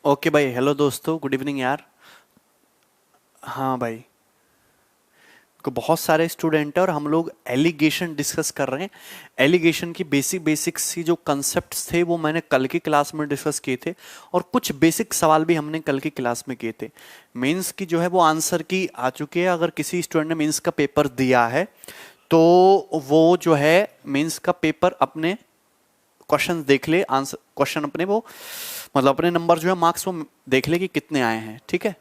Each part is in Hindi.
ओके भाई। हेलो दोस्तों, गुड इवनिंग यार। हाँ भाई, को बहुत सारे स्टूडेंट हैं और हम लोग एलिगेशन डिस्कस कर रहे हैं। एलिगेशन की बेसिक सी जो कंसेप्ट्स थे वो मैंने कल की क्लास में डिस्कस किए थे, और कुछ बेसिक सवाल भी हमने कल की क्लास में किए थे। मेंस की जो है वो आंसर की आ चुकी है। अगर किसी स्टूडेंट ने मेंस का पेपर दिया है तो वो जो है मेंस का पेपर अपने क्वेश्चन देख ले, आंसर क्वेश्चन अपने वो मतलब अपने नंबर जो है मार्क्स वो देख ले कि कितने आए हैं। ठीक है,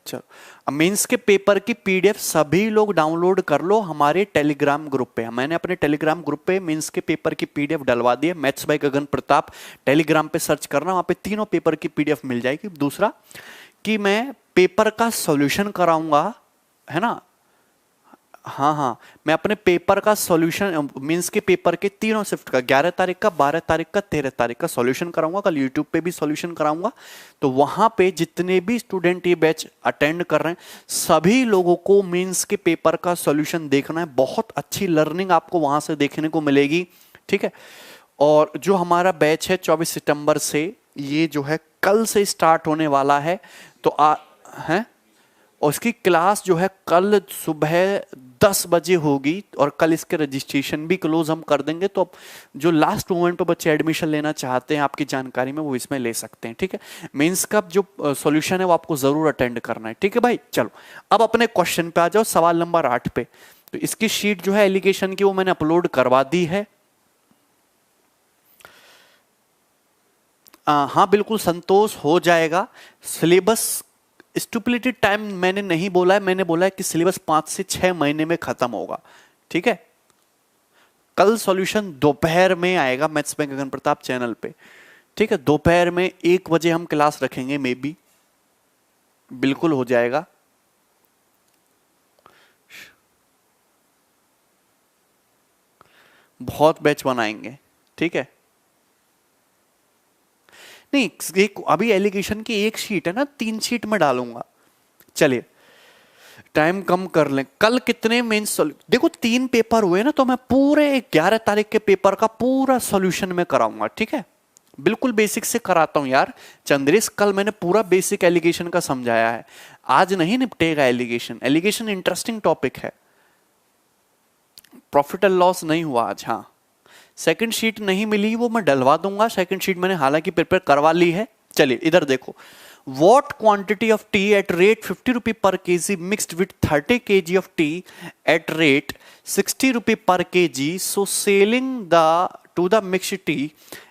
चलो। अब मेंस के पेपर की पीडीएफ सभी लोग डाउनलोड कर लो हमारे टेलीग्राम ग्रुप पे। मैंने अपने टेलीग्राम ग्रुप पे मेंस के पेपर की पीडीएफ डलवा दी है। Maths by Gagan Pratap Telegram पे सर्च करना, वहां पे तीनों पेपर की पीडीएफ मिल जाएगी। दूसरा कि मैं पेपर का सॉल्यूशन कराऊंगा, है ना। हाँ हाँ, मैं अपने पेपर का सॉल्यूशन मींस के पेपर के तीनों शिफ्ट का 11 तारीख का, 12 तारीख का, 13 तारीख का सॉल्यूशन कराऊंगा। कल यूट्यूब पे भी सॉल्यूशन कराऊंगा। तो वहां पे जितने भी स्टूडेंट ये बैच अटेंड कर रहे हैं सभी लोगों को मींस के पेपर का सॉल्यूशन देखना है। बहुत अच्छी लर्निंग आपको वहां से देखने को मिलेगी। ठीक है, और जो हमारा बैच है 24 सितंबर से, ये जो है कल से स्टार्ट होने वाला है। तो है, और इसकी क्लास जो है कल सुबह 10 बजे होगी, और कल इसके रजिस्ट्रेशन भी क्लोज हम कर देंगे। तो अब जो लास्ट मोमेंट पे बच्चे एडमिशन लेना चाहते हैं आपकी जानकारी में, वो इसमें ले सकते हैं। ठीक है, मेंस का जो सॉल्यूशन है वो आपको जरूर अटेंड करना है। ठीक है भाई, चलो अब अपने क्वेश्चन पे आ जाओ, सवाल नंबर 8 पे। तो इसकी शीट जो है एलिगेशन की वो मैंने अपलोड करवा दी है। हाँ बिल्कुल संतोष, हो जाएगा। सिलेबस स्टुपिलिटी टाइम मैंने नहीं बोला है, मैंने बोला है कि सिलेबस 5 से 6 महीने में खत्म होगा। ठीक है, कल सॉल्यूशन दोपहर में आएगा मैथ्स में गगन प्रताप चैनल पे। ठीक है, दोपहर में 1 बजे हम क्लास रखेंगे, मे बी बिल्कुल हो जाएगा। बहुत बैच बनाएंगे। ठीक है, नहीं एक अभी एलिगेशन की एक शीट है ना, 3 शीट में डालूंगा। चलिए टाइम कम कर लें। कल कितने मेंस देखो 3 पेपर हुए ना, तो मैं पूरे 11 तारीख के पेपर का पूरा सॉल्यूशन में कराऊंगा। ठीक है, बिल्कुल बेसिक से कराता हूं यार। चंद्रेश कल मैंने पूरा बेसिक एलिगेशन का समझाया है। आज नहीं निपटेगा एलिगेशन। एलिगेशन इंटरेस्टिंग टॉपिक है। प्रॉफिट एंड लॉस नहीं हुआ आज। हाँ, सेकंड शीट नहीं मिली, वो मैं डलवा दूंगा। सेकंड शीट मैंने हालांकि प्रिपेयर करवा ली है। चलिए इधर देखो, what quantity of tea at rate 50 rupee per kg mixed with 30 kg of tea at rate 60 rupee per kg, so selling the to the mixed tea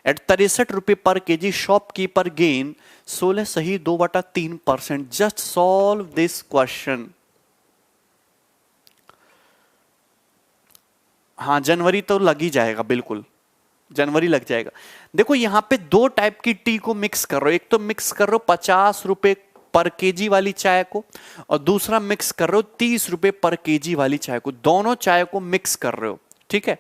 at 63 rupee per kg, shopkeeper gain 16 सही 2/3%। just solve this question। हाँ जनवरी तो लग ही जाएगा, बिल्कुल जनवरी लग जाएगा। देखो यहां पे 2 टाइप की टी को मिक्स कर रहे हो। एक तो मिक्स कर रहे हो 50 रुपए पर केजी वाली चाय को, और दूसरा मिक्स कर रहे हो 30 रुपए पर केजी वाली चाय को। दोनों चाय को मिक्स कर रहे हो। ठीक है,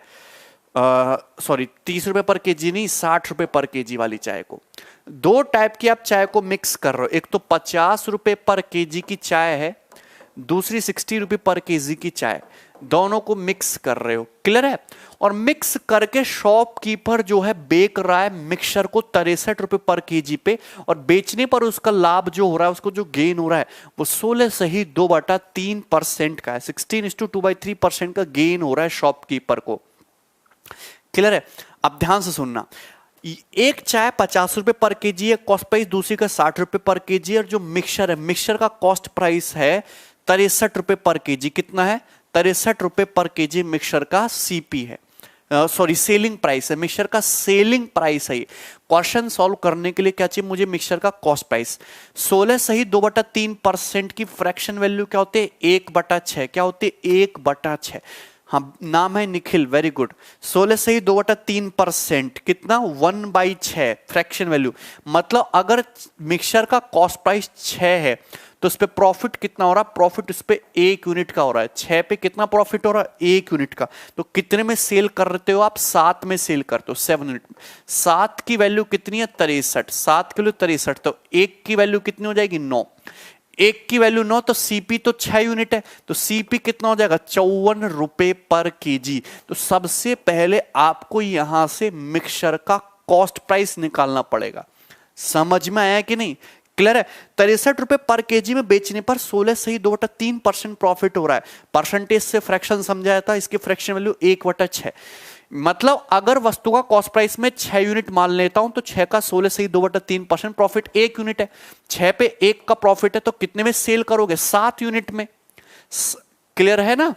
सॉरी 30 रुपए पर केजी नहीं, 60 रुपए पर केजी वाली चाय को। 2 टाइप की आप चाय को मिक्स कर रहे हो। एक तो 50 रुपए पर केजी की चाय है, दूसरी 60 रुपए पर केजी की चाय। दोनों को मिक्स कर रहे हो, क्लियर है। और मिक्स करके शॉपकीपर जो है बेच रहा है मिक्सचर को 63 रुपए पर केजी पे, और बेचने पर उसका लाभ जो हो रहा है, उसको जो गेन हो रहा है वो 16 सही 2/3% का है। 16:2/3% का गेन हो रहा है शॉपकीपर को, क्लियर है। अब ध्यान से सुनना, एक चाय 50 रुपए पर केजी है कॉस्ट प्राइस, दूसरी का 60 रुपए पर केजी। और जो मिक्सचर है, मिक्सचर का कॉस्ट प्राइस है 63 रुपए पर केजी। कितना है? 63 रुपए पर केजी मिक्सचर का सीपी है, सॉरी सेलिंग प्राइस है। मिक्सचर का सेलिंग प्राइस है। क्वेश्चन सॉल्व करने के लिए क्या चाहिए मुझे? मिक्सचर का कॉस्ट प्राइस। 16 सही 2/3% की फ्रैक्शन वैल्यू क्या होते हैं? 1/6। क्या होते हैं? 1/6। हाँ, नाम है निखिल, वेरी गुड। 16 सही 2/3%, कितना? 1/6 फ्रैक्शन वैल्यू। मतलब अगर मिक्सचर का कॉस्ट प्राइस 6 है तो इस पे प्रॉफिट कितना हो रहा है? प्रॉफिट इस पे 1 यूनिट का हो रहा है। 6 पे कितना प्रॉफिट हो रहा है? 1 यूनिट का। तो कितने में सेल करते हो आप? 7 में सेल करते हो, 7 यूनिट में। 7 की वैल्यू कितनी है? 63। 7 किलो 63, तो 1 की वैल्यू कितनी हो जाएगी? 9। 1 की वैल्यू 9, तो सीपी तो 6 यूनिट है, तो सीपी कितना हो जाएगा? 54 रुपए पर केजी। तो सबसे पहले आपको यहां से मिक्सचर का कॉस्ट प्राइस निकालना पड़ेगा। समझ में आया कि नहीं? क्लियर है? 63 रुपए पर केजी में बेचने पर 16 प्रॉफिट हो रहा है। परसेंटेज से फ्रैक्शन समझाया था, इसकी फ्रैक्शन वैल्यू 1/6। मतलब अगर वस्तु का कॉस्ट प्राइस में 6 यूनिट मान लेता हूं तो 6 का 16 प्रॉफिट 1 यूनिट है। 6 पे 1 का प्रॉफिट है तो कितने में सेल करोगे? 7 यूनिट में। क्लियर है ना?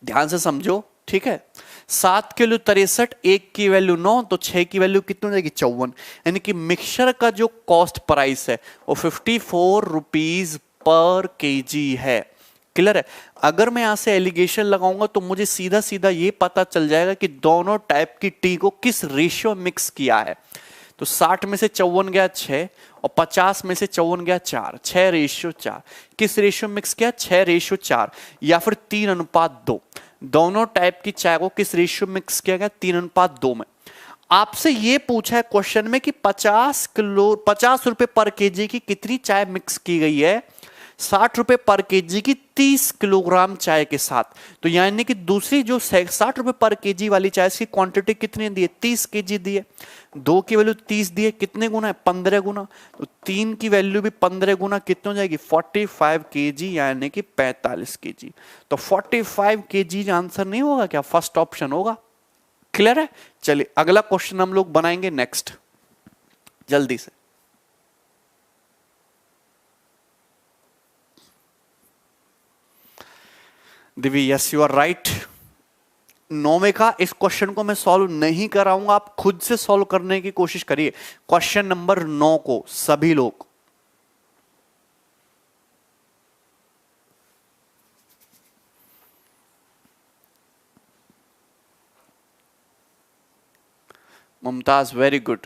ध्यान से समझो, ठीक है? 7 की वैल्यू 63, 1 की वैल्यू 9, तो 6 की वैल्यू कितनी हो जाएगी? 54। यानी कि मिक्सचर का जो कॉस्ट प्राइस है वो 54 रुपीज पर केजी है। क्लियर है? अगर मैं यहां से एलिगेशन लगाऊंगा तो मुझे सीधा सीधा ये पता चल जाएगा कि दोनों टाइप की टी को किस रेशियो मिक्स किया है। तो 60 में से 54 गया 6 और 50 में से 54 गया 4, 6:4। किस रेशियो मिक्स किया? 6:4 या फिर 3:2। दोनों टाइप की चाय को किस रेशियो मिक्स किया गया? 3:2 में। आपसे ये पूछा है क्वेश्चन में कि 50 रुपए पर केजी की कितनी चाय मिक्स की गई है? 60 रुपए पर केजी की 30 किलोग्राम चाय के साथ। तो यानी कि दूसरी जो 60 रुपए पर केजी वाली चाय की क्वांटिटी कितनी दी है? 30 केजी दी है। 2 की वैल्यू 30 दी है, कितने गुना है? 15 गुना। तो 3 की वैल्यू भी 15 गुना कितनी हो जाएगी? 45 केजी, यानी कि 45 केजी। तो 45 केजी आंसर नहीं होगा क्या? फर्स्ट ऑप्शन होगा। क्लियर है? चलिए अगला क्वेश्चन हम लोग बनाएंगे नेक्स्ट, जल्दी से। Divya, yes you are right. 9वें का इस क्वेश्चन को मैं सॉल्व नहीं कराऊंगा, आप खुद से सॉल्व करने की कोशिश करिए। क्वेश्चन नंबर 9 को सभी लोग मुमताज, वेरी गुड।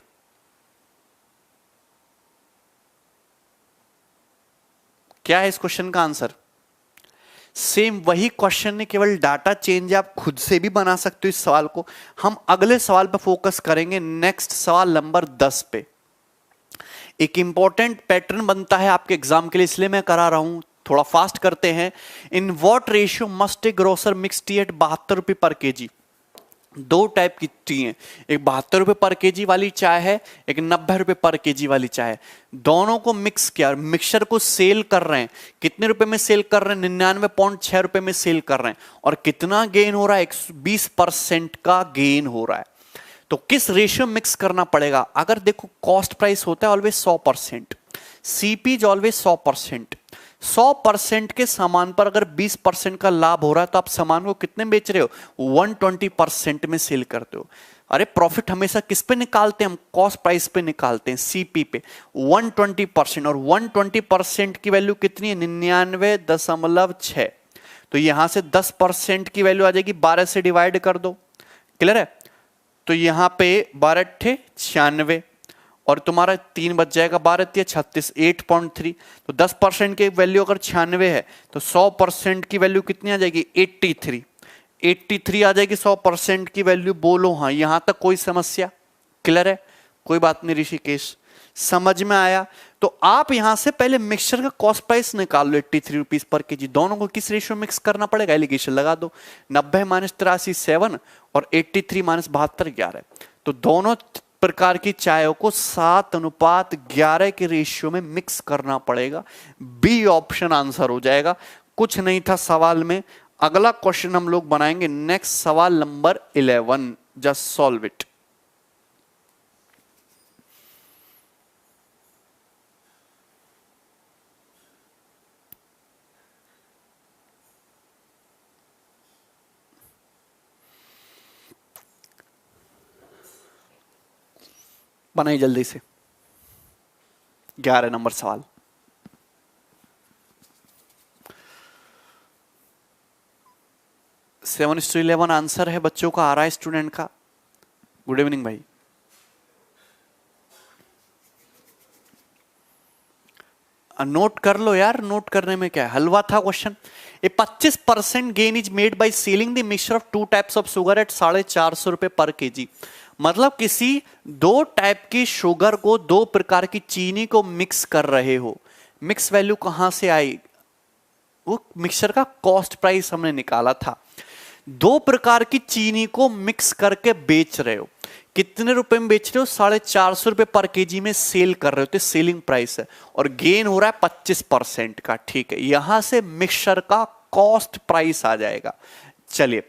क्या है इस क्वेश्चन का आंसर? सेम वही क्वेश्चन है, केवल डाटा चेंज है। आप खुद से भी बना सकते हो इस सवाल को। हम अगले सवाल पर फोकस करेंगे, नेक्स्ट सवाल नंबर 10 पे। एक इंपॉर्टेंट पैटर्न बनता है आपके एग्जाम के लिए, इसलिए मैं करा रहा हूं। थोड़ा फास्ट करते हैं। In what ratio must a grocer mix tea at 72 रुपए पर केजी? दो टाइप की टी है, एक 72 रुपए पर केजी वाली चाय है, एक 90 रुपए पर केजी वाली चाय है। दोनों को मिक्स किया, मिक्सचर को सेल कर रहे हैं। कितने रुपए में सेल कर रहे हैं? 99.6 रुपए में सेल कर रहे हैं। और कितना गेन हो रहा है? 20% का गेन हो रहा है। तो किस रेशियो मिक्स करना पड़ेगा? अगर देखो कॉस्ट प्राइस होता है ऑलवेज 100%, सीपी इज ऑलवेज 100%। 100% के सामान पर अगर 20% का लाभ हो रहा है तो आप सामान को कितने बेच रहे हो? 120% में सेल करते हो। अरे प्रॉफिट हमेशा किस पे निकालते हैं हम? कॉस्ट प्राइस पे निकालते हैं, सीपी पे। 120%, और 120% की वैल्यू कितनी है? 99.6। तो यहां से 10% की वैल्यू आ जाएगी, 12 से डिवाइड कर दो। क्लियर है? तो यहां पे 12 96 और तुम्हारा 3 बच जाएगा, 12 36, 8.3। तो 10% की वैल्यू अगर 96 है तो 100% की वैल्यू कितनी आ जाएगी? 83 आ जाएगी 100% की वैल्यू। बोलो हाँ, यहां तक कोई समस्या? क्लियर है? कोई बात नहीं ऋषिकेश, समझ में आया? तो आप यहां से पहले मिक्सचर का कॉस्ट प्राइस निकाल लो, 83 रुपीज पर केजी। दोनों को किस रेशियो मिक्स करना पड़ेगा? एलिगेशन लगा दो। 90 - 83 7 और 83 - 72 11। तो दोनों प्रकार की चायों को 7:11 के रेशियो में मिक्स करना पड़ेगा। बी ऑप्शन आंसर हो जाएगा। कुछ नहीं था सवाल में। अगला क्वेश्चन हम लोग बनाएंगे नेक्स्ट, सवाल नंबर 11। Just solve it. बनाइए जल्दी से। 11 नंबर सवाल। सेवन इज टू 11 आंसर है बच्चों का, आ रहा है स्टूडेंट का। गुड इवनिंग भाई। नोट कर लो यार, नोट करने में क्या है, हलवा था question. A 25% gain is made by selling the mixture of 2 types of sugar at 450 रुपए पर केजी। मतलब किसी 2 टाइप की शुगर को, 2 प्रकार की चीनी को मिक्स कर रहे हो। मिक्स वैल्यू कहां से आई? वो मिक्सचर का कॉस्ट प्राइस हमने निकाला था। 2 प्रकार की चीनी को मिक्स करके बेच रहे हो। कितने रुपए में बेच रहे हो? 450 रुपए पर केजी में सेल कर रहे हो, तो सेलिंग प्राइस है, और गेन हो रहा है 25% का। ठीक है, यहां से मिक्सचर का कॉस्ट प्राइस आ जाएगा। चलिए,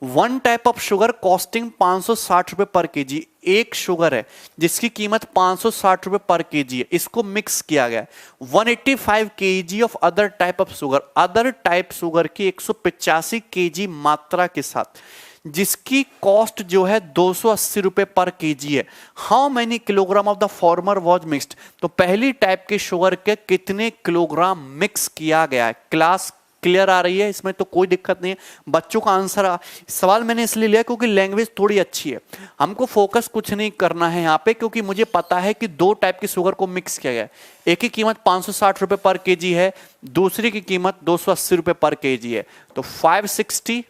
one type of sugar costing 560 रुपए पर केजी, एक शुगर है जिसकी कीमत 560 रुपए पर केजी है, इसको मिक्स किया गया। 185 KG of other type of sugar, other type sugar की 185 केजी मात्रा के साथ, जिसकी कॉस्ट जो है 280 रुपए पर केजी है। How many kilogram of the former was mixed? तो पहली टाइप के शुगर के कितने किलोग्राम मिक्स किया गया है। क्लास क्लियर आ रही है? इसमें तो कोई दिक्कत नहीं है। बच्चों का आंसर सवाल मैंने इसलिए लिया क्योंकि लैंग्वेज थोड़ी अच्छी है, हमको फोकस कुछ नहीं करना है यहाँ पे, क्योंकि मुझे पता है कि दो टाइप की शुगर को मिक्स किया गया है। एक की कीमत 560 रुपए पर केजी है, दूसरी की कीमत 280 रुपए पर केजी है। तो 560,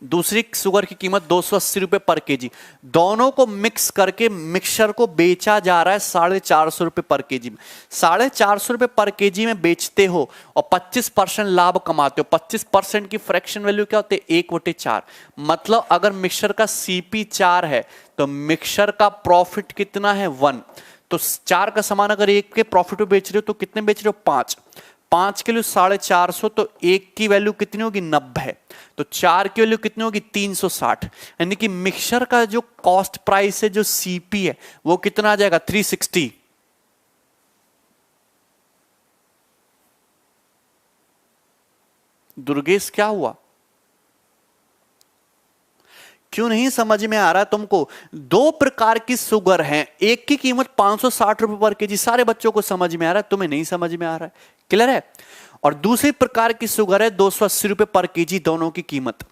दूसरी शुगर की कीमत 280 रुपए पर केजी, दोनों को मिक्स करके मिक्सचर को बेचा जा रहा है 450 रुपए पर केजी में। 450 रुपए पर केजी में बेचते हो और 25% लाभ कमाते हो। 25% की फ्रैक्शन वैल्यू क्या होती है? 1/4। मतलब अगर मिक्सचर का सीपी 4 है तो मिक्सचर का प्रॉफिट कितना है? 1। तो 4 का सामान अगर 1 के प्रॉफिट में बेच रहे हो तो कितने बेच रहे हो? 5। 5 के लिए 450, तो 1 की वैल्यू कितनी होगी? 90। तो 4 की वैल्यू कितनी होगी? 360। यानी कि मिक्सचर का जो कॉस्ट प्राइस है, जो सीपी है, वो कितना आ जाएगा? 360। दुर्गेश क्या हुआ? क्यों नहीं समझ में आ रहा तुमको? दो प्रकार की शुगर हैं, एक की कीमत 560 रुपए पर केजी, सारे बच्चों को समझ में आ रहा है, तुम्हें नहीं समझ में आ रहा है? क्लियर है? और दूसरी प्रकार की शुगर है 280 रुपए पर केजी, दोनों की कीमत।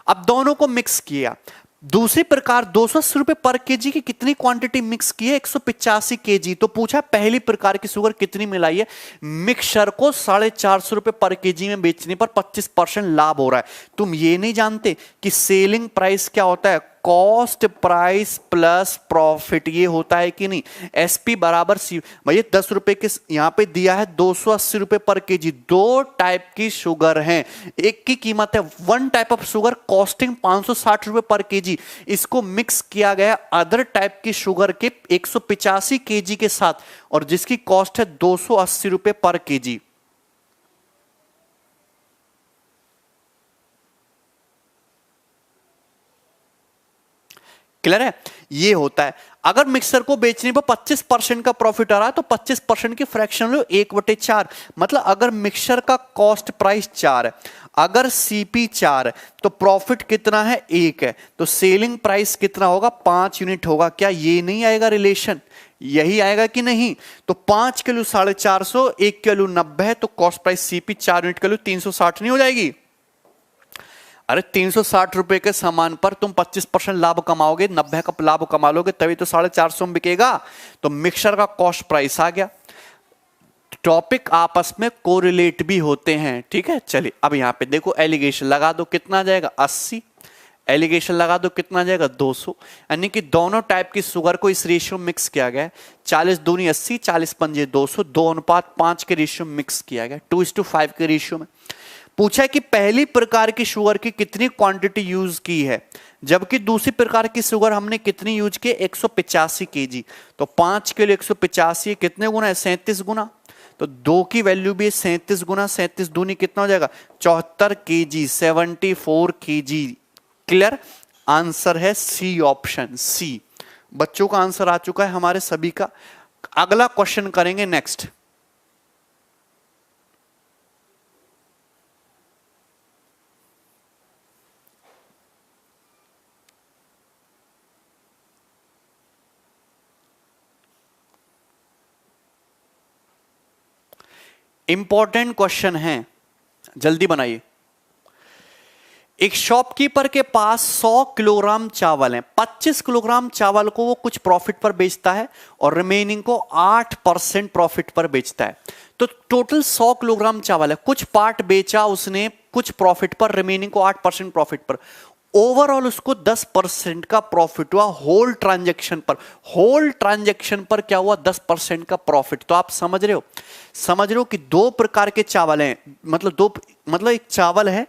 अब दोनों को मिक्स किया। दूसरी प्रकार 280 रुपए पर केजी की कितनी क्वांटिटी मिक्स की है? 185 केजी। तो पूछा पहली प्रकार की शुगर कितनी मिलाई है? मिक्सचर को 450 रुपए पर केजी में बेचने पर 25% लाभ हो रहा है। तुम ये नहीं जानते कि सेलिंग प्राइस क्या होता है? कॉस्ट प्राइस प्लस प्रॉफिट, ये होता है कि नहीं? एसपी बराबर सी। भैया 10 रुपए के यहां पे दिया है 280 रुपए पर केजी। दो टाइप की शुगर हैं, एक की कीमत है, one type of sugar costing 560 रुपए पर केजी, इसको मिक्स किया गया अदर टाइप की शुगर के 185 केजी के साथ, और जिसकी कॉस्ट है 280 रुपए पर केजी। क्लियर है? ये होता है। अगर मिक्सर को बेचने पर 25% का प्रॉफिट आ रहा है तो 25% की फ्रैक्शन लो 1/4। मतलब अगर मिक्सर का कॉस्ट प्राइस 4 है, अगर सीपी 4 है, तो प्रॉफिट कितना है? 1 है। तो सेलिंग प्राइस कितना होगा? 5 यूनिट होगा। क्या ये नहीं आएगा रिलेशन? यही आएगा कि नहीं? तो 5 के लिए 450, 1 के लिए 90 है, तो कॉस्ट प्राइस सीपी 4 यूनिट के लिए 360 नहीं हो जाएगी? अरे 360 रुपए के सामान पर तुम 25% लाभ कमाओगे, 90 का लाभ कमा लोगे, तभी तो 450 में बिकेगा। तो मिक्सचर का कॉस्ट प्राइस आ गया। टॉपिक आपस में कोरिलेट भी होते हैं, ठीक है। चलिए अब यहां पे देखो, एलिगेशन लगा दो, कितना आ जाएगा? 80। एलिगेशन लगा दो, कितना आ जाएगा? 200। यानी कि दोनों टाइप की शुगर को इस रेशियो में मिक्स किया गया है। 40 दूनी 80, 40 पंजे 200, 2:5 के रेशियो में मिक्स किया गया, 2:5 के रेशियो में। पूछा कि पहली प्रकार की शुगर की कितनी क्वांटिटी यूज की है, जबकि दूसरी प्रकार की शुगर हमने कितनी यूज की? 185 केजी। तो 5 के लिए 185 कितने गुना है? 37 गुना। तो 2 की वैल्यू भी 37 गुना, 37 दूनी कितना हो जाएगा? 74 केजी, 74 केजी। क्लियर? आंसर है सी, ऑप्शन सी। बच्चों का आंसर आ चुका है हमारे सभी का। अगला क्वेश्चन करेंगे नेक्स्ट। इंपॉर्टेंट क्वेश्चन है, जल्दी बनाइए। एक शॉपकीपर के पास 100 किलोग्राम चावल है। 25 किलोग्राम चावल को वो कुछ प्रॉफिट पर बेचता है और रिमेनिंग को 8% प्रॉफिट पर बेचता है। तो टोटल 100 किलोग्राम चावल है, कुछ पार्ट बेचा उसने कुछ प्रॉफिट पर, रिमेनिंग को 8% प्रॉफिट पर। ओवरऑल उसको 10% का प्रॉफिट हुआ होल ट्रांजैक्शन पर। होल ट्रांजैक्शन पर क्या हुआ? 10% का प्रॉफिट। तो आप समझ रहे हो कि दो प्रकार के चावल हैं, मतलब एक चावल है,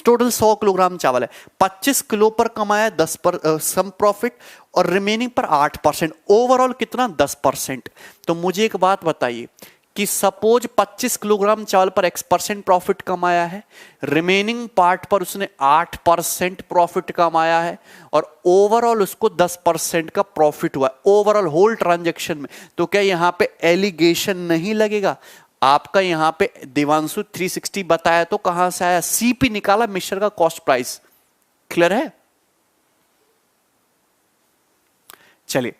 टोटल 100 किलोग्राम चावल है, 25 किलो पर कमाया 10 पर सम प्रॉफिट, और रिमेनिंग पर 8%। ओवरऑल कितना? 10%। तो मुझे एक बात बताइए कि सपोज 25 किलोग्राम चावल पर x% प्रॉफिट कमाया है, रिमेनिंग पार्ट पर उसने 8% प्रॉफिट कमाया है, और ओवरऑल उसको 10% का प्रॉफिट हुआ ओवरऑल होल ट्रांजैक्शन में। तो क्या यहां पे एलिगेशन नहीं लगेगा? आपका यहां पे देवांशु 360 बताया तो कहां से आया? सीपी निकाला, मिक्सचर का कॉस्ट प्राइस। क्लियर है? चलिए,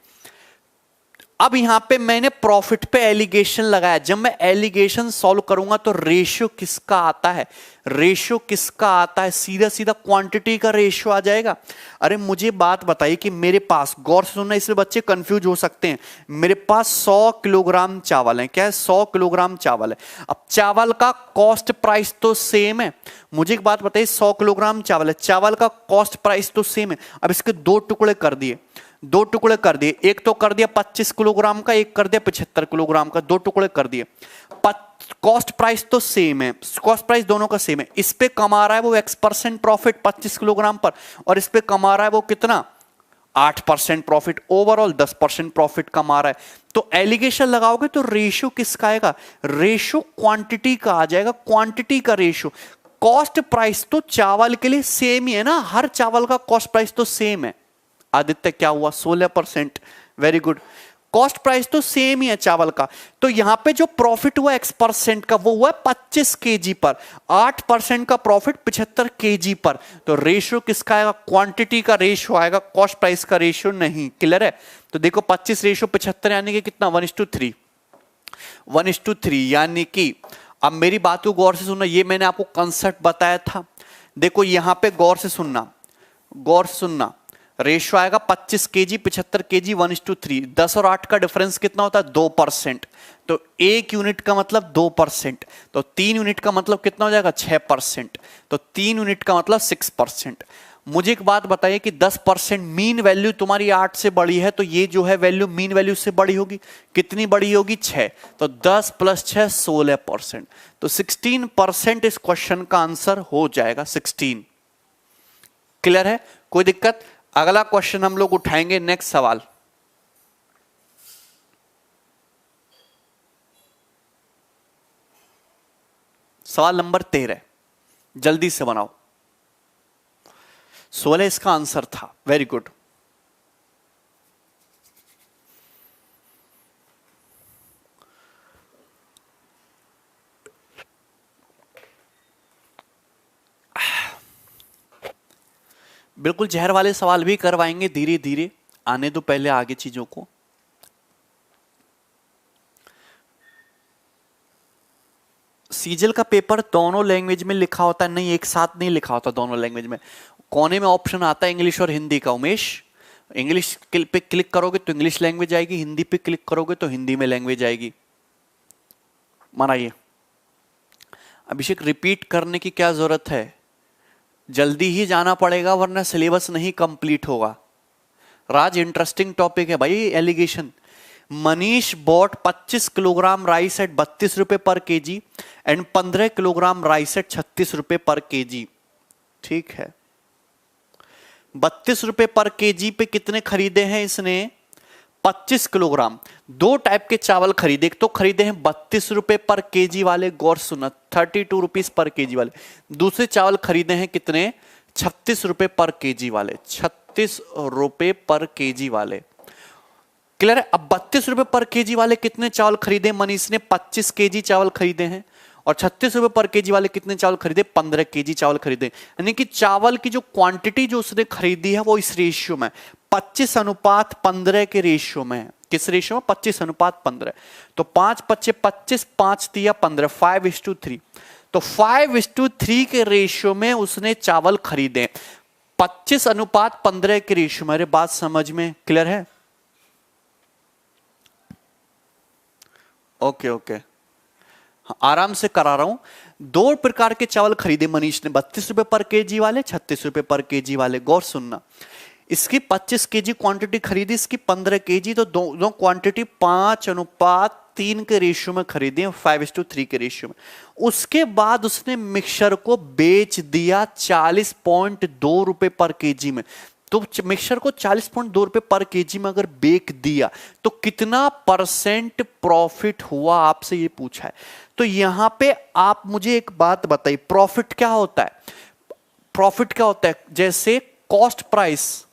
अब यहां पे मैंने प्रॉफिट पे एलिगेशन लगाया। जब मैं एलिगेशन सॉल्व करूंगा तो रेशियो किसका आता है? रेशियो किसका आता है? सीधा सीधा क्वांटिटी का रेशियो आ जाएगा। अरे मुझे बात बताइए कि मेरे पास, गौर से सुनना, इसमें बच्चे कंफ्यूज हो सकते हैं, मेरे पास 100 किलोग्राम चावल है। क्या है? 100 किलोग्राम चावल है। अब चावल का कॉस्ट प्राइस तो सेम है। मुझे एक बात बताइए, 100 किलोग्राम चावल है, चावल का कॉस्ट प्राइस तो सेम है। अब इसके दो टुकड़े कर दिए, एक तो कर दिया 25 किलोग्राम का, एक कर दिया 75 किलोग्राम का, दो टुकड़े कर दिए। कॉस्ट प्राइस तो सेम है, कॉस्ट प्राइस दोनों का सेम है। इस पे कमा रहा है वो x% प्रॉफिट 25 किलोग्राम पर, और इस पे कमा रहा है वो कितना? 8% प्रॉफिट। ओवरऑल 10% प्रॉफिट कमा रहा है। तो एलिगेशन लगाओगे तो रेशियो किसका आएगा? रेशियो क्वांटिटी का आ जाएगा, क्वांटिटी का रेशियो। कॉस्ट प्राइस तो चावल के लिए सेम ही है ना, हर चावल का कॉस्ट प्राइस तो सेम है। आदित्य क्या हुआ? 16%। Very good. कॉस्ट प्राइस तो सेम ही है चावल का। तो यहां पे जो प्रॉफिट हुआ x% का वो हुआ 25 केजी पर, 8% का प्रॉफिट 75 केजी पर। तो रेशियो किसका आएगा? क्वांटिटी का रेशियो आएगा, कॉस्ट प्राइस का रेशियो नहीं। क्लियर है? तो देखो 25 रेशियो 75 यानी कि कितना? 1:3। 1:3 यानी कि, अब मेरी बात को गौर से सुनना, ये मैंने आपको कंसेप्ट बताया था। देखो यहां पे गौर से सुनना, रेशियो आएगा 25 केजी 75 केजी 1:3। 10 और 8 का डिफरेंस कितना होता है? 2%। तो 1 यूनिट का मतलब 2%। तो 3 यूनिट का मतलब कितना हो जाएगा? 6%। तो 3 यूनिट का मतलब 6%। मुझे एक बात बताइए कि 10% मीन वैल्यू तुम्हारी 8 से बड़ी है, तो ये जो है वैल्यू मीन वैल्यू से बड़ी होगी। कितनी बड़ी होगी? 6। तो 10 + 6 16%। तो 16% इस क्वेश्चन का आंसर हो जाएगा, 16। क्लियर है? कोई दिक्कत? अगला क्वेश्चन हम लोग उठाएंगे, नेक्स्ट सवाल। सवाल नंबर 13, जल्दी से बनाओ। 16 इसका आंसर था। Very good. बिल्कुल जहर वाले सवाल भी करवाएंगे, धीरे धीरे आने दो पहले आगे चीजों को। सीजल का पेपर दोनों लैंग्वेज में लिखा होता है? नहीं, एक साथ नहीं लिखा होता दोनों लैंग्वेज में। कोने में ऑप्शन आता है इंग्लिश और हिंदी का। उमेश, इंग्लिश पे क्लिक करोगे तो इंग्लिश लैंग्वेज आएगी, हिंदी पे क्लिक करोगे तो हिंदी में लैंग्वेज आएगी। मनाइए। अभिषेक, रिपीट करने की क्या जरूरत है? जल्दी ही जाना पड़ेगा वरना सिलेबस नहीं कंप्लीट होगा। राज, इंटरेस्टिंग टॉपिक है भाई alligation. Manish bought 25 kilogram rice at 32 रुपए per KG and 15 kilogram rice at 36 रुपए पर केजी। ठीक है, 32 रुपए पर केजी पे कितने खरीदे हैं इसने? 25 किलोग्राम। दो टाइप के चावल खरीदे, एक तो खरीदे हैं 32 रुपए पर केजी वाले, गौर सुना, 32 रुपीज पर केजी वाले। दूसरे चावल खरीदे हैं कितने? 36 रुपए पर केजी वाले, 36 रुपए पर केजी वाले। क्लियर है? अब 32 रुपए पर केजी वाले कितने चावल खरीदे? मनीष ने 25 केजी चावल खरीदे हैं, और 36 रुपए पर केजी वाले कितने चावल खरीदे? 15 केजी चावल खरीदे। यानी कि चावल की जो क्वांटिटी जो उसने खरीदी है वो इस रेशियो में 25:15 के रेशियो में है। किस रेशियो में? 25:15। तो 5 × 5 = 25, 5 × 3 = 15, 5:3। तो 5:3 के रेशियो में उसने चावल खरीदे, 25:15 के रेशियो में। अरे बात समझ में क्लियर है? ओके ओके, आराम से करा रहा हूं। दो प्रकार के चावल खरीदे मनीष ने, 32 रुपए पर केजी वाले, 36 रुपए पर केजी वाले। गौर सुनना, इसकी 25 केजी क्वांटिटी खरीदी, इसकी 15 केजी, तो दोनों क्वांटिटी 5:3 के रेशियो में खरीदी, 5:3 के रेशियो में। उसके बाद उसने मिक्सचर को बेच दिया 40.2 रुपए पर केजी में। तो मिक्सचर को 40.2 रुपए पर केजी में अगर बेच दिया तो कितना परसेंट प्रॉफिट हुआ, आपसे ये पूछा है। तो यहां पे आप मुझे एक बात बताइए, प्रॉफिट क्या होता है? प्रॉफिट क्या होता है? जैसे कॉस्ट प्राइस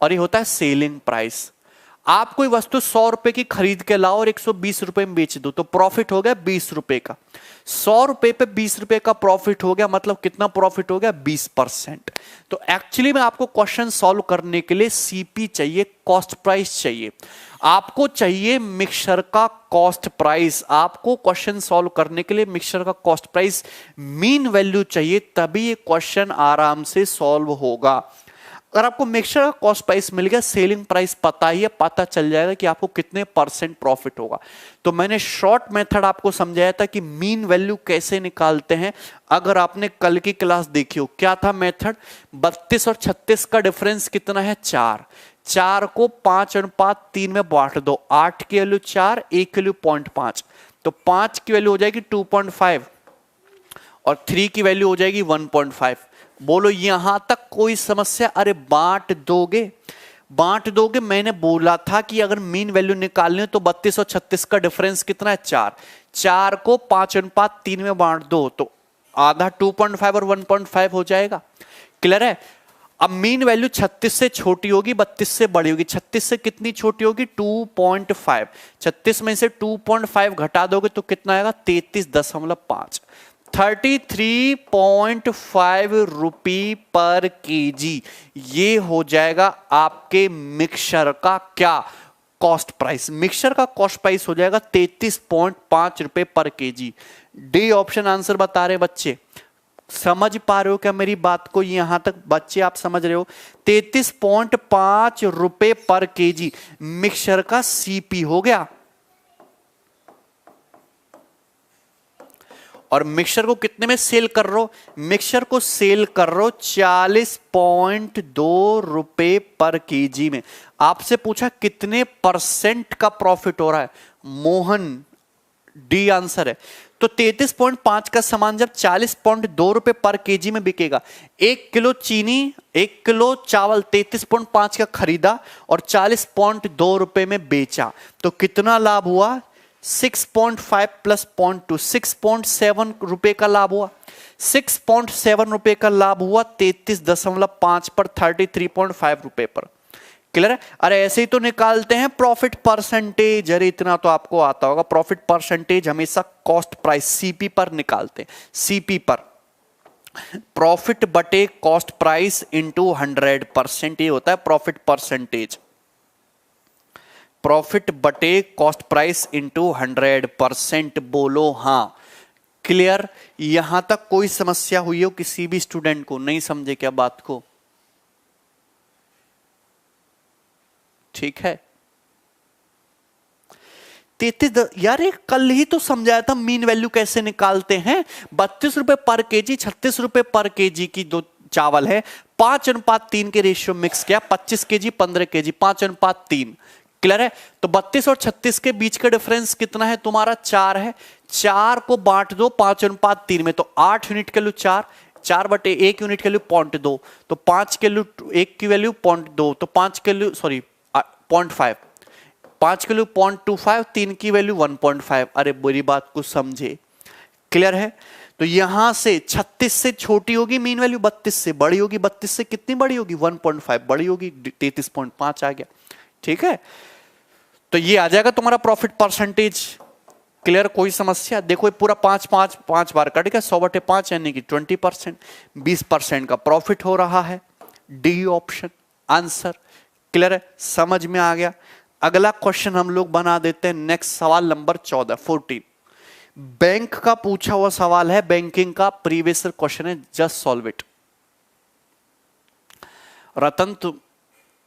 और ये होता है सेलिंग प्राइस। आप कोई वस्तु 100 रुपए की खरीद के लाओ और 120 रुपए में बेच दो, तो प्रॉफिट हो गया 20 रुपए का। 100 रुपए पे 20 रुपए का प्रॉफिट हो गया, मतलब कितना प्रॉफिट हो गया? 20%। तो एक्चुअली में आपको क्वेश्चन सॉल्व करने के लिए सीपी चाहिए, कॉस्ट प्राइस चाहिए, आपको चाहिए मिक्सचर का कॉस्ट प्राइस। आपको क्वेश्चन सॉल्व करने के लिए मिक्सचर का कॉस्ट प्राइस मीन वैल्यू चाहिए, तभी ये क्वेश्चन आराम से सॉल्व होगा। अगर आपको मिक्सचर का कॉस्ट प्राइस मिल गया, सेलिंग प्राइस पता ही है, पता चल जाएगा कि आपको कितने परसेंट प्रॉफिट होगा। तो मैंने शॉर्ट मेथड आपको समझाया था कि मीन वैल्यू कैसे निकालते हैं। अगर आपने कल की क्लास देखी हो, क्या था मेथड? 32 और 36 का डिफरेंस कितना है? 4। 4 को 5:3 में बांट दो, 8 की वैल्यू 4, 1 की वैल्यू 0.5, तो 5 की वैल्यू हो जाएगी 2.5 और 3 की वैल्यू हो जाएगी 1.5। बोलो यहां तक कोई समस्या? अरे बांट दोगे, बांट दोगे। मैंने बोला था कि अगर मीन वैल्यू निकालनी हो तो 32 और 36 का डिफरेंस कितना है? 4। 4 को 5:3 में बांट दो तो आधा 2.5 और 1.5 हो जाएगा। क्लियर है? अब मीन वैल्यू 36 से छोटी होगी, 32 से बड़ी होगी। 36 से कितनी छोटी होगी? 2.5। 36 में से 2.5 घटा दोगे तो कितना आएगा? 33.5। 33.5 रुपये पर केजी। ये हो जाएगा आपके मिक्सचर का क्या? Cost price. मिक्सचर का कॉस्ट प्राइस हो जाएगा 33.5 रुपए per KG. D option answer बता रहे बच्चे। समझ पा रहे हो क्या मेरी बात को? यहां तक बच्चे आप समझ रहे हो? 33.5 रुपए पर केजी मिक्सचर का सीपी हो गया। और मिक्सचर को कितने में सेल कर रहे हो? मिक्सचर को सेल कर रहे हो 40.2 रुपए पर केजी में। आपसे पूछा कितने परसेंट का प्रॉफिट हो रहा है? मोहन, डी आंसर है। तो 33.5 का सामान जब 40.2 रुपए पर केजी में बिकेगा, 1 किलो चीनी, 1 किलो चावल 33.5 का खरीदा और 40.2 रुपए में बेचा, तो कितना लाभ हुआ? 6.5 प्लस 0.2, 6.7 रुपए का लाभ हुआ। 6.7 रुपए का लाभ हुआ 33.5 पर 33.5 रुपए पर। क्लियर है? अरे ऐसे ही तो निकालते हैं प्रॉफिट परसेंटेज। अरे इतना तो आपको आता होगा, प्रॉफिट परसेंटेज हमेशा कॉस्ट प्राइस सीपी पर निकालते हैं। सीपी पर प्रॉफिट बटे कॉस्ट प्राइस इंटू 100%, ये होता है प्रॉफिट परसेंटेज। प्रॉफिट बटे कॉस्ट प्राइस इंटू 100%। बोलो हां। क्लियर? यहां तक कोई समस्या हुई हो किसी भी स्टूडेंट को? नहीं समझे क्या बात को? ठीक है। 33 यार ये कल ही तो समझाया था मीन वैल्यू कैसे निकालते हैं। 32 रुपए पर केजी, 36 रुपए पर केजी की दो चावल है, 5:3 के रेशियो मिक्स किया, 25 केजी 15 केजी 5:3। क्लियर है? तो 32 और 36 के बीच का डिफरेंस कितना है तुम्हारा? 4 है। 4 को बांट दो 5:3 में, तो 8 यूनिट के लिए 4, 4 बटे 1 यूनिट के लिए 0.2, तो 5 के लिए 1 की वैल्यू 0.2, तो 5 के लिए 0.5, 5 के लिए 0.25, 3 की वैल्यू 1.5। अरे बुरी बात को समझे। क्लियर है? तो यहां से 36 से छोटी होगी मीन वैल्यू, 32 से बड़ी होगी। 32 से कितनी बड़ी होगी? 1.5 बड़ी होगी, 33.5 आ गया। ठीक है? तो ये आ जाएगा तुम्हारा प्रॉफिट परसेंटेज। क्लियर? कोई समस्या? देखो पूरा 5 बार कट गया, 100/5 यानी कि 20%, 20% का प्रॉफिट हो रहा है। D option answer. क्लियर है? समझ में आ गया? अगला क्वेश्चन हम लोग बना देते हैं। नेक्स्ट सवाल नंबर 14 बैंक का पूछा हुआ सवाल है, बैंकिंग का प्रीवियस क्वेश्चन है, जस्ट सॉल्व इट। रतन तुम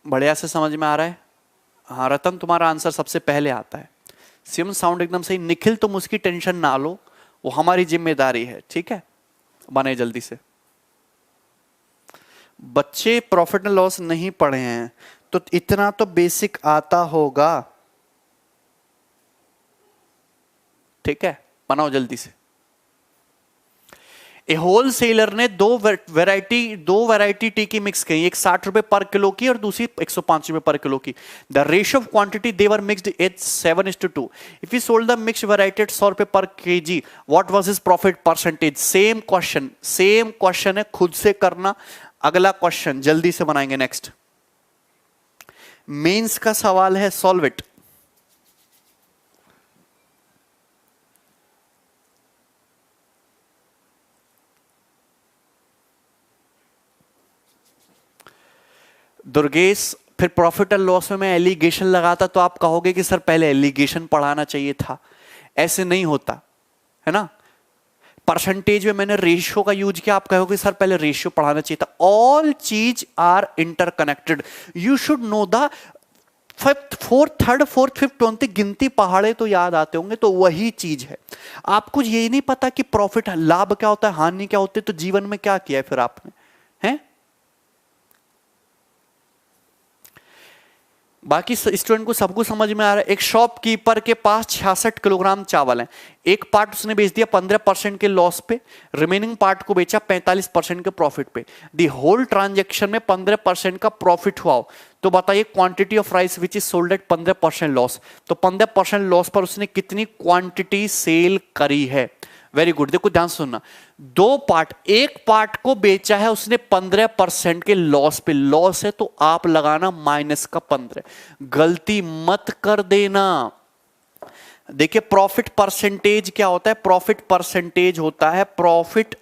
बढ़िया से समझ में आ रहा है? हाँ रतन, तुम्हारा आंसर सबसे पहले आता है। सिम साउंड एकदम सही। निखिल, तुम उसकी टेंशन ना लो, वो हमारी जिम्मेदारी है, ठीक है। बने जल्दी से। बच्चे प्रॉफिट एंड लॉस नहीं पढ़े हैं तो इतना तो बेसिक आता होगा, ठीक है। बनाओ जल्दी से। ए होलसेलर ने दो वैरायटी टी की मिक्स की, एक 60 रुपए पर किलो की और दूसरी 105 रुपए पर किलो की। The ratio of quantity they were mixed is 7:2। If you sold the mixed variety at 100 रुपए per KG, what was his profit percentage? Same question है, खुद से करना। अगला क्वेश्चन जल्दी से बनाएंगे। नेक्स्ट मेंस का सवाल है, सॉल्व इट। दुर्गेश, फिर प्रॉफिट एंड लॉस में मैं एलिगेशन लगाता तो आप कहोगे कि सर पहले एलिगेशन पढ़ाना चाहिए था। ऐसे नहीं होता है ना। परसेंटेज में मैंने रेशियो का यूज किया, आप कहोगे सर पहले रेशियो पढ़ाना चाहिए था। ऑल चीज are interconnected. You should know the third fourth fifth 20 गिनती पहाड़े तो याद आते होंगे, तो वही चीज है। आपको ये नहीं पता कि प्रॉफिट लाभ क्या होता है, हानि क्या होती है, तो जीवन में क्या किया है फिर आपने, हैं? बाकी स्टूडेंट को सबको समझ में आ रहा है। एक शॉपकीपर के पास 66 किलोग्राम चावल है। एक पार्ट उसने बेच दिया 15% के लॉस पे, रिमेनिंग पार्ट को बेचा 45% के प्रॉफिट पे। दी होल ट्रांजैक्शन में 15% का प्रॉफिट हुआ हो, तो बताइए quantity of rice which is sold at 15% loss. तो 15% लॉस पर उसने कितनी क्वांटिटी सेल करी है? Very good. देखो ध्यान सुनना, दो पार्ट, एक पार्ट को बेचा है उसने 15% के लॉस पे। लॉस है तो आप लगाना माइनस का 15। गलती मत कर देना। देखिए प्रॉफिट परसेंटेज क्या होता है? प्रॉफिट परसेंटेज होता है प्रॉफिट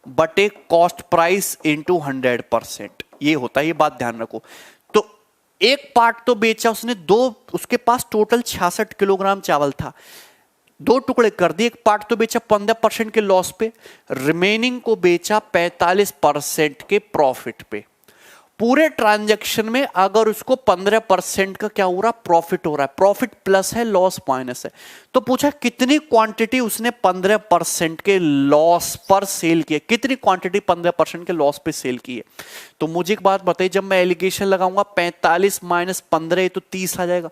बटे कॉस्ट प्राइस इंटू 100%। ये होता है, ये बात ध्यान रखो। तो एक पार्ट तो बेचा उसने, दो, उसके पास टोटल 66 किलोग्राम चावल था, दो टुकड़े कर दिए। एक पार्ट तो बेचा 15% के लॉस पे, रिमेनिंग को बेचा 45% के प्रॉफिट पे। पूरे ट्रांजैक्शन में अगर उसको 15% का क्या हो रहा, प्रॉफिट हो रहा है। प्रॉफिट प्लस है, लॉस माइनस है। तो पूछा कितनी क्वांटिटी उसने 15% के लॉस पर सेल की है, कितनी क्वांटिटी 15% के लॉस पे सेल की है। तो मुझे एक बात बताइए, जब मैं एलिगेशन लगाऊंगा 45 माइनस 15 तो 30 आ जाएगा।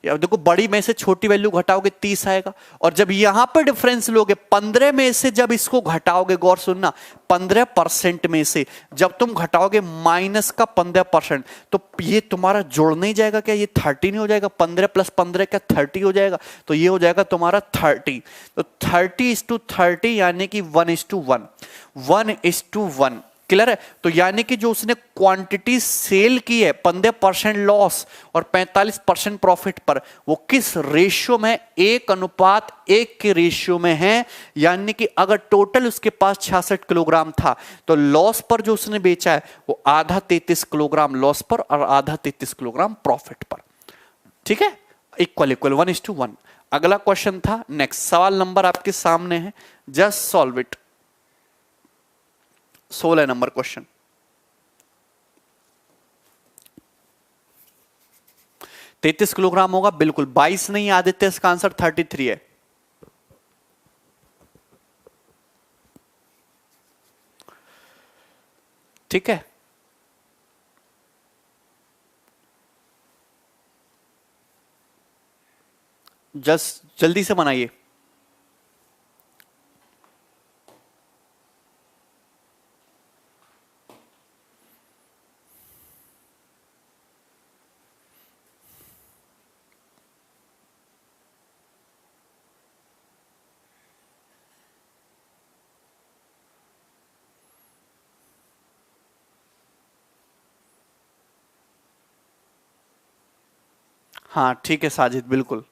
या देखो बड़ी में से छोटी वैल्यू घटाओगे 30 आएगा। और जब यहां पर डिफरेंस लोगे 15 में से, जब इसको घटाओगे, गौर सुनना, 15% में से जब तुम घटाओगे माइनस का 15%, तो ये तुम्हारा जोड़ नहीं जाएगा क्या? ये 30 नहीं हो जाएगा? 15 प्लस 15 क्या 30 हो जाएगा? तो ये हो जाएगा तुम्हारा 30। तो 30:30 यानी कि 1:1, 1:1। क्लियर है? तो यानी कि जो उसने क्वांटिटी सेल की है 15% लॉस और 45% प्रॉफिट पर, वो किस रेशियो में? 1:1 के रेशियो में है। यानी कि अगर टोटल उसके पास 66 किलोग्राम था, तो लॉस पर जो उसने बेचा है वो आधा 33 किलोग्राम लॉस पर और आधा 33 किलोग्राम प्रॉफिट पर। ठीक है, इक्वल 1:1। अगला क्वेश्चन था, नेक्स्ट सवाल नंबर आपके सामने है, just solve it. 16 number question. तैतीस किलोग्राम होगा, बिल्कुल 22 नहीं, आदित्य इसका आंसर 33 है। ठीक है, जस्ट जल्दी से बनाइए। हाँ ठीक है साजिद, बिल्कुल।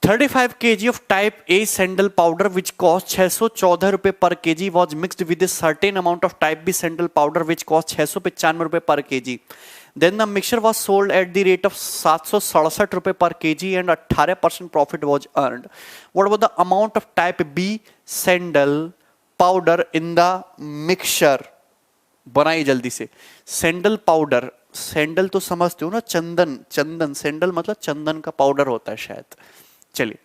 35 kg of type A sandal powder which cost 614 रुपए per KG was mixed with a certain amount of type B sandal powder which cost 695 रुपए per KG. Then the mixture was sold at the rate of 767 रुपए per KG and 18% profit was earned. What was the amount of type B sandal powder in the mixture? बनाई जल्दी से। सैंडल पाउडर, सैंडल तो समझते हो ना, चंदन, चंदन, सैंडल मतलब चंदन का पाउडर होता है शायद। चलिए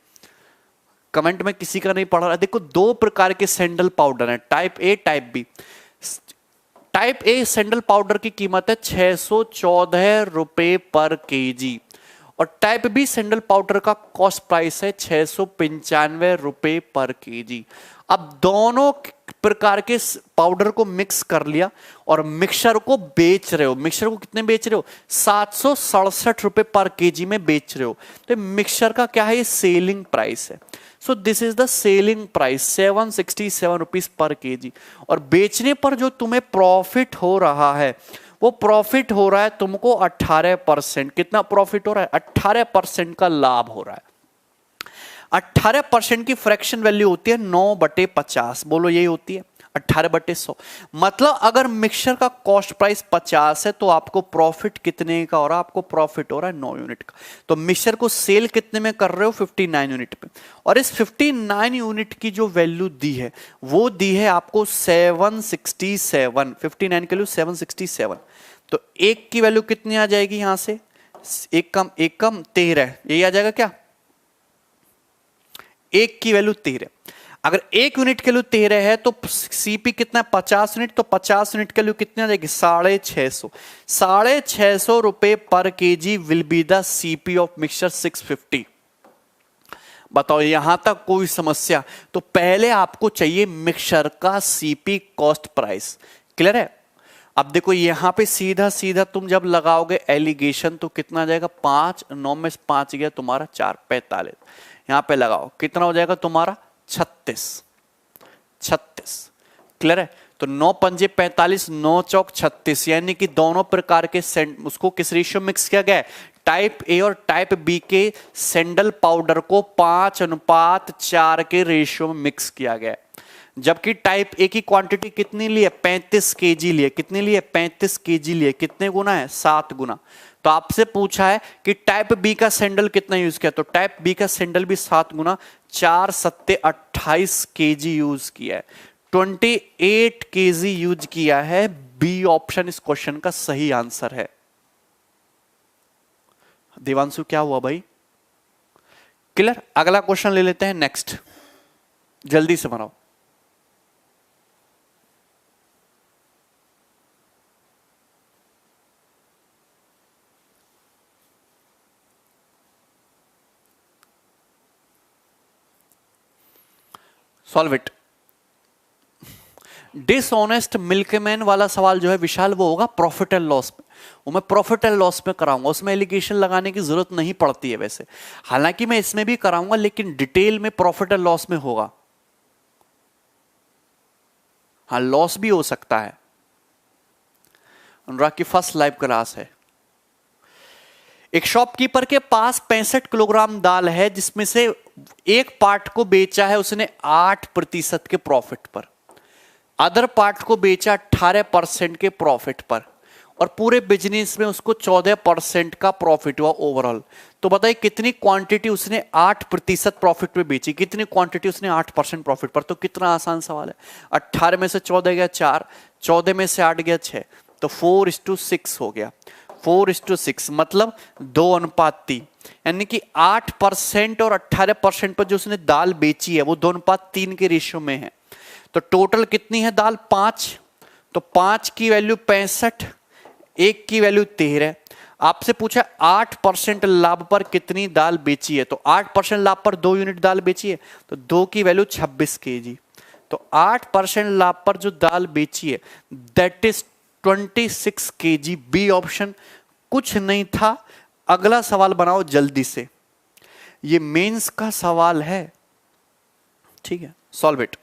कमेंट में किसी का नहीं पढ़ रहा। देखो दो प्रकार के सैंडल पाउडर हैं, type A type B. Type A sandal powder की कीमत है 614 रुपए पर केजी और टाइप बी सैंडल पाउडर का कॉस्ट प्राइस है 695 रुपए पर केजी। अब दोनों प्रकार के पाउडर को मिक्स कर लिया और मिक्सचर को बेच रहे हो। मिक्सचर को कितने बेच रहे हो? 767 रुपए पर केजी में बेच रहे हो। तो मिक्सचर का क्या है? ये सेलिंग प्राइस है। So this is the selling price 767 rupees per KG. और बेचने पर जो तुम्हें प्रॉफिट हो रहा है वो प्रॉफिट हो रहा है तुमको 18%। कितना प्रॉफिट हो रहा है? 18% का लाभ हो रहा है। 18% की फ्रैक्शन वैल्यू होती है 9/50। बोलो यही होती है 18/100। मतलब अगर मिक्सचर का कॉस्ट प्राइस 50 है तो आपको प्रॉफिट कितने का हो रहा है? आपको प्रॉफिट हो रहा है 9 यूनिट का। तो मिक्सचर को सेल कितने में कर रहे हो? 59 यूनिट पे। और इस 59 यूनिट की जो वैल्यू दी है वो दी है आपको 767। 59 की वैल्यू 767। तो एक की वैल्यू कितनी आ जाएगी? यहां से एक कम 13, यही आ जाएगा क्या? एक की वैल्यू 13। अगर एक यूनिट की वैल्यू 13 है तो सीपी कितना है? 50 यूनिट। तो 50 यूनिट की वैल्यू कितनी आ जाएगी? 650। 650 रुपए per KG will be the CP of mixture 650। बताओ यहां तक कोई समस्या? तो पहले आपको चाहिए मिक्सचर का सीपी कॉस्ट प्राइस। क्लियर है? अब देखो यहां पे सीधा सीधा तुम जब लगाओगे एलिगेशन तो कितना आ जाएगा? 5, 9 में 5 गया तुम्हारा 4, 45। यहां पे लगाओ कितना हो जाएगा तुम्हारा? 36। क्लियर है? तो 9 पंजे 45, 9 चौक 36, यानी कि दोनों प्रकार के उसको किस रेशियो मिक्स किया गया है? टाइप ए और टाइप बी के सैंडल पाउडर को 5:4 के रेशियो में मिक्स किया गया है। जबकि टाइप ए की क्वांटिटी कितनी ली है? 35 केजी लिए। कितनी लिए? 35 केजी लिए। कितने गुना है? 7 गुना। तो आपसे पूछा है कि टाइप बी का सैंडल कितना यूज किया, तो टाइप बी का सैंडल भी 7 गुना 4 सत्ते 28 केजी यूज किया है। 28 केजी यूज किया है। बी ऑप्शन इस क्वेश्चन का सही आंसर है। देवांशु क्या हुआ भाई? क्लियर? अगला क्वेश्चन ले लेते हैं नेक्स्ट, जल्दी से बनाओ। Solve it. डिसऑनेस्ट मिल्कमैन वाला सवाल जो है विशाल वो होगा प्रॉफिट एंड लॉस में। वो मैं प्रॉफिट एंड लॉस में कराऊंगा, उसमें एलिगेशन लगाने की जरूरत नहीं पड़ती है वैसे। हालांकि मैं इसमें भी कराऊंगा लेकिन डिटेल में प्रॉफिट एंड लॉस में होगा। हाँ लॉस भी हो सकता है। अनुराग की फर्स्ट लाइव क्लास है। एक शॉपकीपर के पास 65 किलोग्राम दाल है जिसमें से एक पार्ट को बेचा है उसने 8% के प्रॉफिट पर, अदर पार्ट को बेचा 18% के प्रॉफिट पर और पूरे बिजनेस में उसको 14% का प्रॉफिट हुआ ओवरऑल। तो बताइए कितनी क्वांटिटी उसने 8% प्रॉफिट पे बेची, कितनी क्वांटिटी उसने 8% प्रॉफिट पर। तो कितना आसान सवाल है। 18 में से 14 गया 4, 14 में से 8 गया 6, तो 4:6 हो गया। 4:6 मतलब 2:3, यानी कि 8% और 18% पर जो उसने दाल बेची है वो 2:3 के रेशियो में है। तो टोटल कितनी है दाल? 5। तो 5 की वैल्यू 65, 1 की वैल्यू 13। आपसे पूछा 8% लाभ पर कितनी दाल बेची है, तो 8% लाभ पर 2 यूनिट दाल बेची है, तो 2 की वैल्यू 26 केजी। तो 8% लाभ पर जो दाल बेची है that is 26 KG. B option. कुछ नहीं था। अगला सवाल बनाओ जल्दी से, ये मेंस का सवाल है। ठीक है, सॉल्व इट।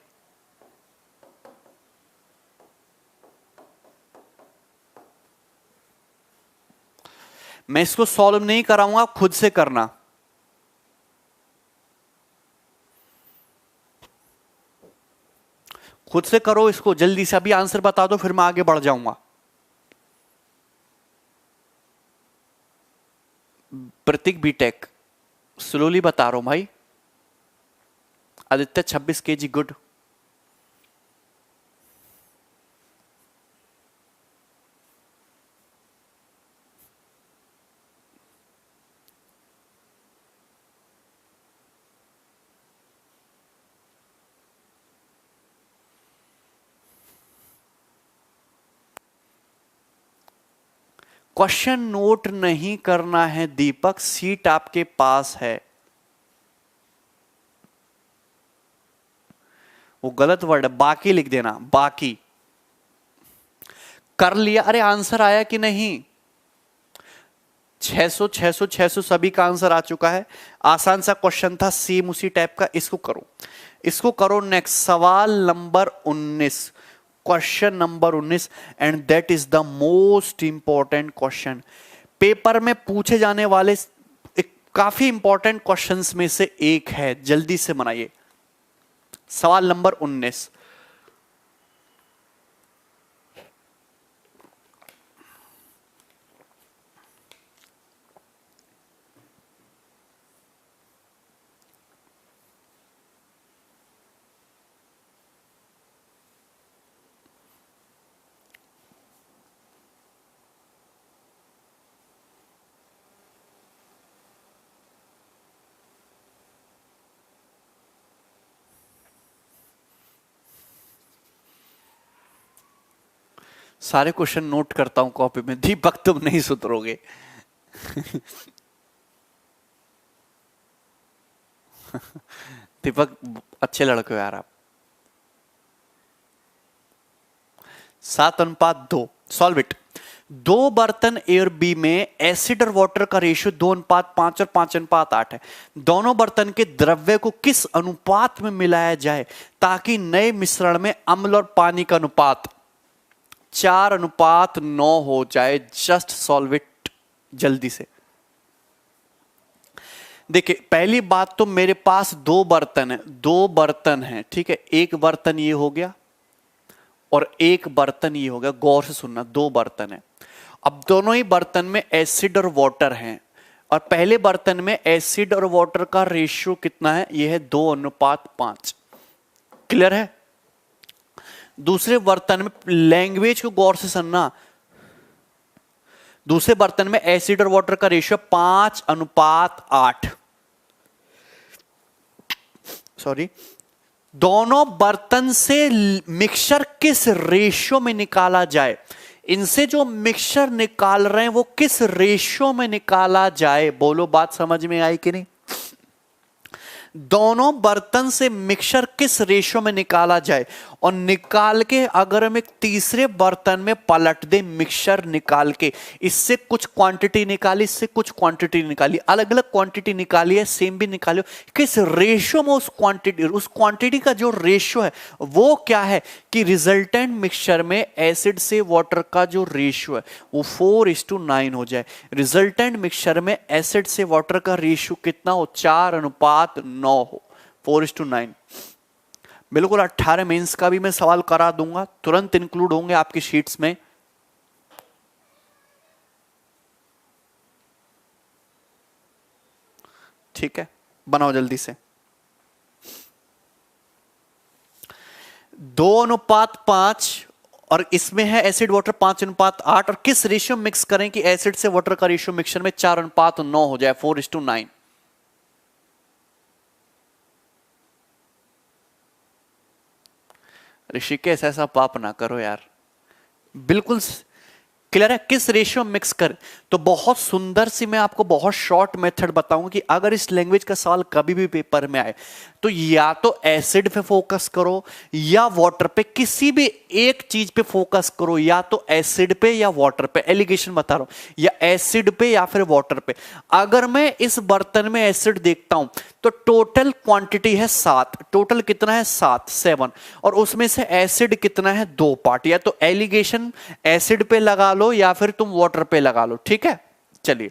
मैं इसको सॉल्व नहीं कराऊंगा, खुद से करना। खुद से करो इसको जल्दी से, अभी आंसर बता दो फिर मैं आगे बढ़ जाऊंगा। प्रतीक बीटेक स्लोली बता रहा हूं भाई। Aditya 26 KG, good. Question note नहीं करना है दीपक, सीट आपके पास है। वो गलत वर्ड है, बाकी लिख देना, बाकी। कर लिया? अरे आंसर आया कि नहीं? 600 600 600 सभी का आंसर आ चुका है। आसान सा क्वेश्चन था, सेम उसी टाइप का। इसको करो, इसको करो। नेक्स्ट सवाल number 19, question number 19, and that is the most important question. Paper में पूछे जाने वाले एक काफी इंपॉर्टेंट क्वेश्चंस में से एक है, जल्दी से बनाइए। सवाल नंबर 19, सारे क्वेश्चन नोट करता हूं कॉपी में। दीपक तुम नहीं सुधरोगे। दीपक अच्छे लड़के हो यार आप। 7:2, सॉल्व इट। 2 बर्तन ए और बी में एसिड और वाटर का रेशियो 2:5 और 5:8 है। दोनों बर्तन के द्रव्य को किस अनुपात में मिलाया जाए ताकि नए मिश्रण में अम्ल और पानी का अनुपात 4:9 हो जाए? जस्ट सॉल्व इट जल्दी से। देखिए पहली बात तो मेरे पास 2 बर्तन है, 2 बर्तन है, ठीक है। एक बर्तन ये हो गया और एक बर्तन ये हो गया। गौर से सुनना, 2 बर्तन है। अब दोनों ही बर्तन में एसिड और वाटर हैं, और पहले बर्तन में एसिड और वाटर का रेशियो कितना है? ये है 2:5। क्लियर है? दूसरे बर्तन में, लैंग्वेज को गौर से सुनना, दूसरे बर्तन में एसिड और वाटर का रेशियो 5:8। सॉरी, दोनों बर्तन से मिक्सचर किस रेशियो में निकाला जाए? इनसे जो मिक्सचर निकाल रहे हैं वो किस रेशियो में निकाला जाए? बोलो, बात समझ में आई कि नहीं? दोनों बर्तन से मिक्सचर किस रेशियो में निकाला जाए, और निकाल के अगर हम एक तीसरे बर्तन में पलट दे मिक्सचर निकाल के, इससे कुछ क्वांटिटी निकाली, इससे कुछ क्वांटिटी निकाली, अलग अलग क्वांटिटी निकाली है, सेम भी निकालियो, किस रेशियो में उस क्वांटिटी का जो रेशियो है वो क्या है कि रिजल्टेंट मिक्सचर में एसिड से वाटर का जो रेशियो है वो 4:9 हो जाए। रिजल्टेंट मिक्सचर में एसिड से वाटर का रेशियो कितना हो? 4:9 हो, 4:9। बिल्कुल 18 मेंस का भी मैं सवाल करा दूंगा, तुरंत इंक्लूड होंगे आपकी शीट्स में। ठीक है, बनाओ जल्दी से। 2:5 और इसमें है एसिड वाटर 5:8, और किस रेशियो मिक्स करें कि एसिड से वाटर का रेशियो मिक्सचर में 4:9 हो जाए, 4:9। ऋषिकेश ऐसा पाप ना करो यार, बिल्कुल क्लियर है? किस रेशियो मिक्स कर, तो बहुत सुंदर सी मैं आपको बहुत शॉर्ट मेथड बताऊंगा कि अगर इस लैंग्वेज का सवाल कभी भी पेपर में आए तो या तो एसिड पे फोकस करो या वाटर पे, किसी भी एक चीज पे फोकस करो, या तो एसिड पे या वाटर पे, एलिगेशन बता रहा हूं, या एसिड पे या फिर वाटर पे। अगर मैं इस बर्तन में एसिड देखता हूं तो टोटल क्वांटिटी है 7, टोटल कितना है? 7, और उसमें से एसिड कितना है? 2 पार्ट। या तो एलिगेशन एसिड पे लगा लो या फिर तुम वाटर पे लगा लो, ठीक है। चलिए,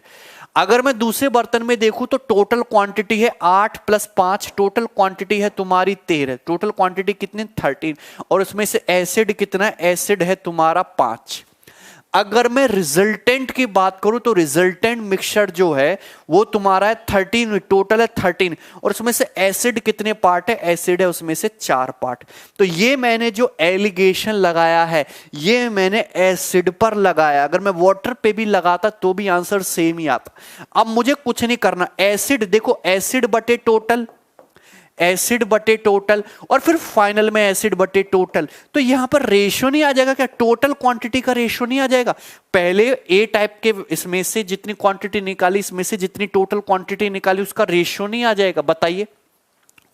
अगर मैं दूसरे बर्तन में देखूं तो टोटल क्वांटिटी है 8 + 5, टोटल क्वांटिटी है तुम्हारी 13, टोटल क्वांटिटी कितनी? 13, और उसमें से एसिड कितना है? एसिड है तुम्हारा 5। अगर मैं रिजल्टेंट की बात करूं तो रिजल्टेंट मिक्सचर जो है वो तुम्हारा है 13, टोटल है 13, और उसमें से एसिड कितने पार्ट है? एसिड है उसमें से 4 पार्ट। तो ये मैंने जो एलिगेशन लगाया है ये मैंने एसिड पर लगाया, अगर मैं वाटर पे भी लगाता तो भी आंसर सेम ही आता। अब मुझे कुछ नहीं करना, एसिड देखो, एसिड बटे टोटल, एसिड बटे टोटल, और फिर फाइनल में एसिड बटे टोटल। तो यहां पर रेशियो नहीं आ जाएगा क्या? टोटल क्वांटिटी का रेशियो नहीं आ जाएगा? पहले ए टाइप के इसमें से जितनी क्वांटिटी निकाली, इसमें से जितनी टोटल क्वांटिटी निकाली, उसका रेशियो नहीं आ जाएगा? बताइए,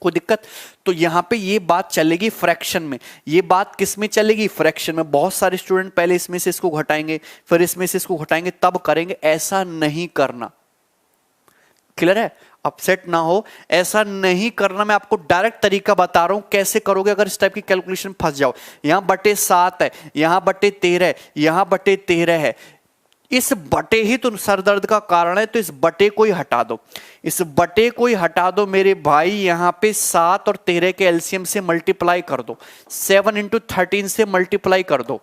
कोई दिक्कत? तो यहां पे ये बात चलेगी फ्रैक्शन में, ये बात किस में चलेगी? फ्रैक्शन में। बहुत सारे स्टूडेंट पहले इसमें से इसको घटाएंगे, फिर इसमें से इसको घटाएंगे, तब करेंगे। ऐसा नहीं करना। क्लियर है? अपसेट ना हो, ऐसा नहीं करना। मैं आपको डायरेक्ट तरीका बता रहा हूं कैसे करोगे अगर इस टाइप की कैलकुलेशन फंस जाओ। यहां बटे 7 है, यहां बटे 13 है, यहां बटे 13 है। इस बटे ही तो सर दर्द का कारण है, तो इस बटे को ही हटा दो, इस बटे को ही हटा दो मेरे भाई। यहां पे 7 और 13 के एलसीएम से मल्टीप्लाई कर दो, 7 इंटू 13 से मल्टीप्लाई कर दो,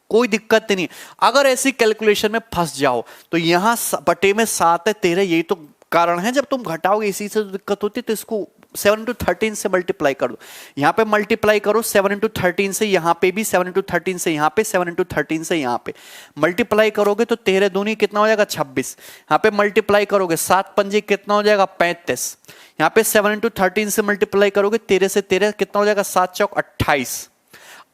कोई दिक्कत नहीं। अगर ऐसी कैलकुलेशन में फंस जाओ तो यहां बटे में 7 है, 13, यही तो कारण है। जब तुम घटाओगे इसी से तो दिक्कत होती है, तो इसको 7 इंटू 13 से मल्टीप्लाई कर दो। यहां पे मल्टीप्लाई करो 7 इंटू 13 से, यहां पे भी 7 इंटू 13 से, यहां पे 7 इंटू 13 से, यहां पे मल्टीप्लाई करोगे तो 13 दूनी कितना हो जाएगा? 26। यहां पे मल्टीप्लाई करोगे 7 पंजे कितना हो जाएगा? 35। यहां पे 7 इंटू 13 से मल्टीप्लाई करोगे 13 से 13 कितना हो जाएगा? 7 चौक 28।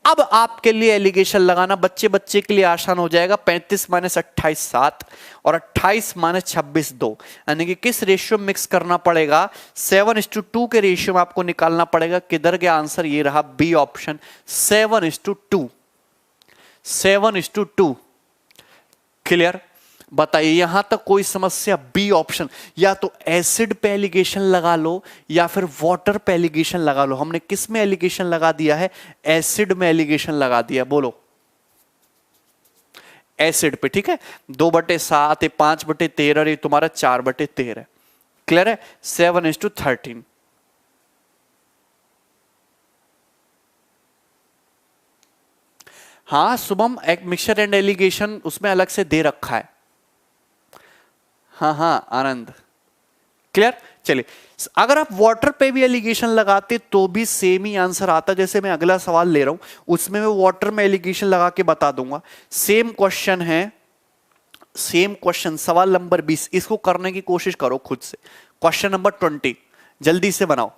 अब आपके लिए एलिगेशन लगाना बच्चे बच्चे के लिए आसान हो जाएगा। 35 माइनस 28 7, और 28 माइनस 26 2, यानी कि किस रेशियो मिक्स करना पड़ेगा? 7:2 के रेशियो में आपको निकालना पड़ेगा। किधर गया आंसर? ये रहा बी ऑप्शन, 7:2। 7:2। क्लियर? बताइए, यहां तक कोई समस्या? बी ऑप्शन, या तो एसिड पे एलिगेशन लगा लो या फिर वाटर पे एलिगेशन लगा लो। हमने किस में एलिगेशन लगा दिया है? एसिड में एलिगेशन लगा दिया। बोलो, एसिड पे। ठीक है, 2/7 है, 5/13, ये तुम्हारा 4/13। क्लियर है? 7:13। हाँ शुभम, एक मिक्सचर एंड एलिगेशन उसमें अलग से दे रखा है। हाँ हाँ आनंद, क्लियर? चलिए, अगर आप वाटर पे भी एलिगेशन लगाते तो भी सेम ही आंसर आता। जैसे मैं अगला सवाल ले रहा हूं, उसमें मैं वाटर में एलिगेशन लगा के बता दूंगा। सेम क्वेश्चन है, सेम क्वेश्चन, सवाल नंबर 20। इसको करने की कोशिश करो खुद से। क्वेश्चन नंबर 20 जल्दी से बनाओ।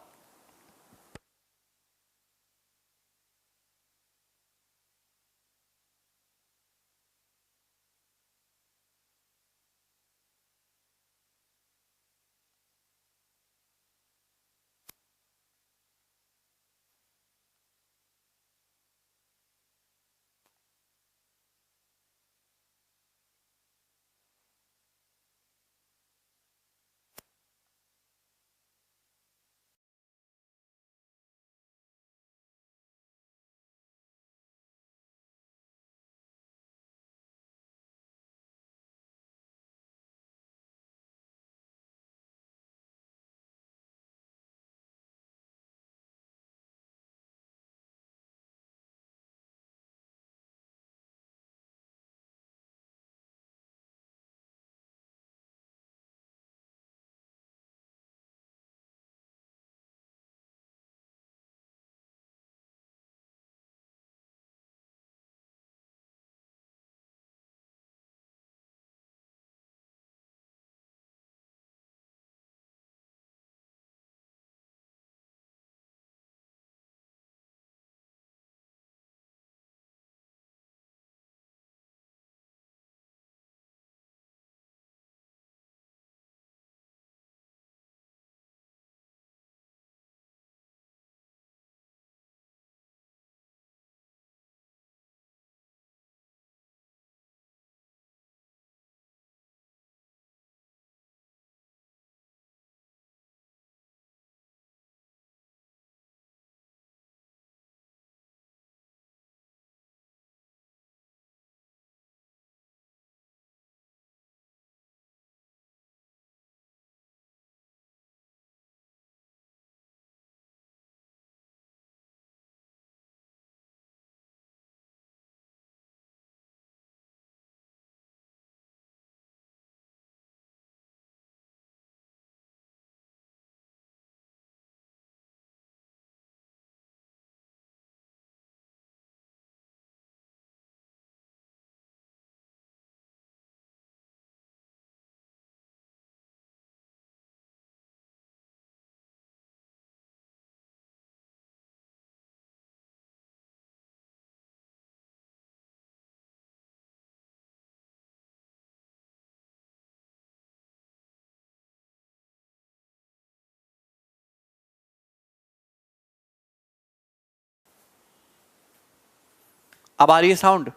अब आ रही है साउंड?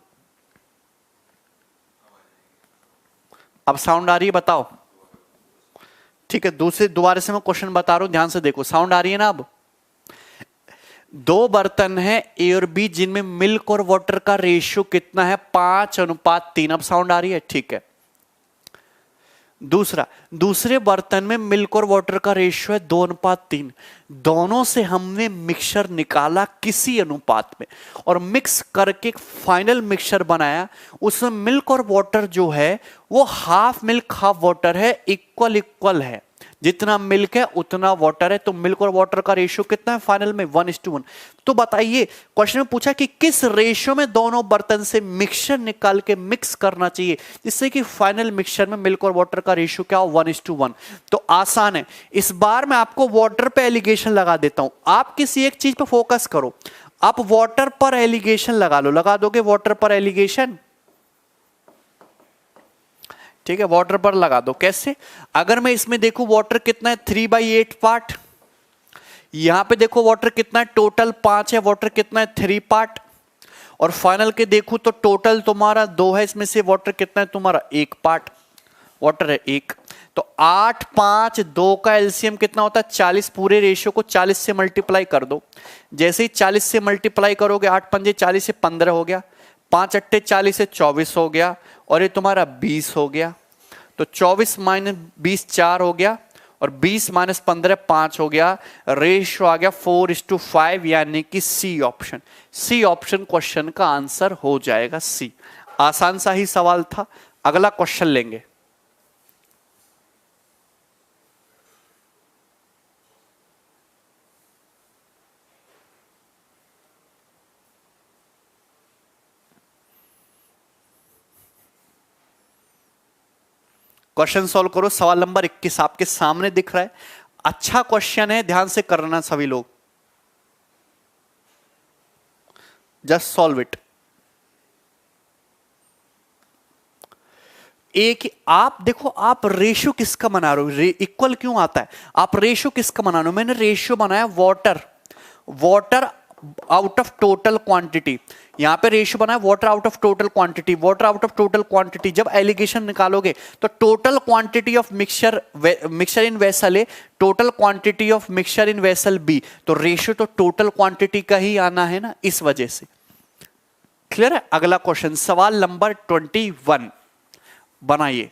अब साउंड आ रही है, बताओ। ठीक है, दोबारा से मैं क्वेश्चन बता रहा हूं, ध्यान से देखो। साउंड आ रही है ना? अब दो बर्तन है ए और बी, जिनमें मिल्क और वाटर का रेशियो कितना है? 5:3। अब साउंड आ रही है? ठीक है। दूसरे बर्तन में मिल्क और वाटर का रेशियो है 2:3। दोनों से हमने मिक्सचर निकाला किसी अनुपात में और मिक्स करके फाइनल मिक्सचर बनाया। उसमें मिल्क और वाटर जो है वो हाफ मिल्क हाफ वाटर है, इक्वल इक्वल है। जितना मिल्क है उतना वाटर है, तो मिल्क और वाटर का रेशियो कितना है फाइनल में? 1:1। तो बताइए, क्वेश्चन में पूछा कि किस रेशियो में दोनों बर्तन से मिक्सचर निकाल के मिक्स करना चाहिए जिससे कि फाइनल मिक्सचर में मिल्क और वाटर का रेशियो क्या हो? 1:1। तो आसान है। इस बार मैं आपको वाटर पे एलिगेशन लगा देता हूं, आप किसी एक चीज पे फोकस करो। आप वाटर पर एलिगेशन लगा लो, लगा दोगे वाटर पर एलिगेशन? ठीक है, वाटर पर लगा दो। कैसे? अगर मैं इसमें देखूं वाटर कितना है? 3/8 पार्ट। यहां पे देखो वाटर कितना है? टोटल 5 है। वाटर कितना है? 3 पार्ट। और फाइनल के देखूं तो टोटल तुम्हारा 2 है, इसमें से वाटर कितना है तुम्हारा? 1 पार्ट। वाटर है 1। तो 8, 5, 2 का एलसीएम कितना होता है? 40। पूरे रेशियो को 40 से मल्टीप्लाई कर दो। जैसे ही 40 से मल्टीप्लाई करोगे, 8 पंजे 40 से 15 हो गया, 5 अट्ठे 40 से 24 हो गया, और ये तुम्हारा 20 हो गया। तो 24 माइनस 20 4 हो गया, और 20 माइनस 15 5 हो गया। रेशियो आ गया 4:5, यानी कि C option. C option question का आंसर हो जाएगा सी। आसान सा ही सवाल था। अगला क्वेश्चन लेंगे। क्वेश्चन सॉल्व करो। सवाल नंबर 21 आपके सामने दिख रहा है। अच्छा क्वेश्चन है, ध्यान से करना सभी लोग। Just solve it. एक आप देखो, आप रेशियो किसका बना रहे हो? इक्वल क्यों आता है? आप रेशियो किसका बना रहे हो? मैंने रेशियो बनाया water out of total quantity. यहां पे रेशियो बना है water out of total quantity. Water out of total quantity जब एलिगेशन निकालोगे तो total quantity of mixture in vessel A, total quantity of mixture in vessel B. तो रेशियो तो टोटल क्वांटिटी का ही आना है ना, इस वजह से। क्लियर है? अगला क्वेश्चन, सवाल नंबर 21 बनाइए।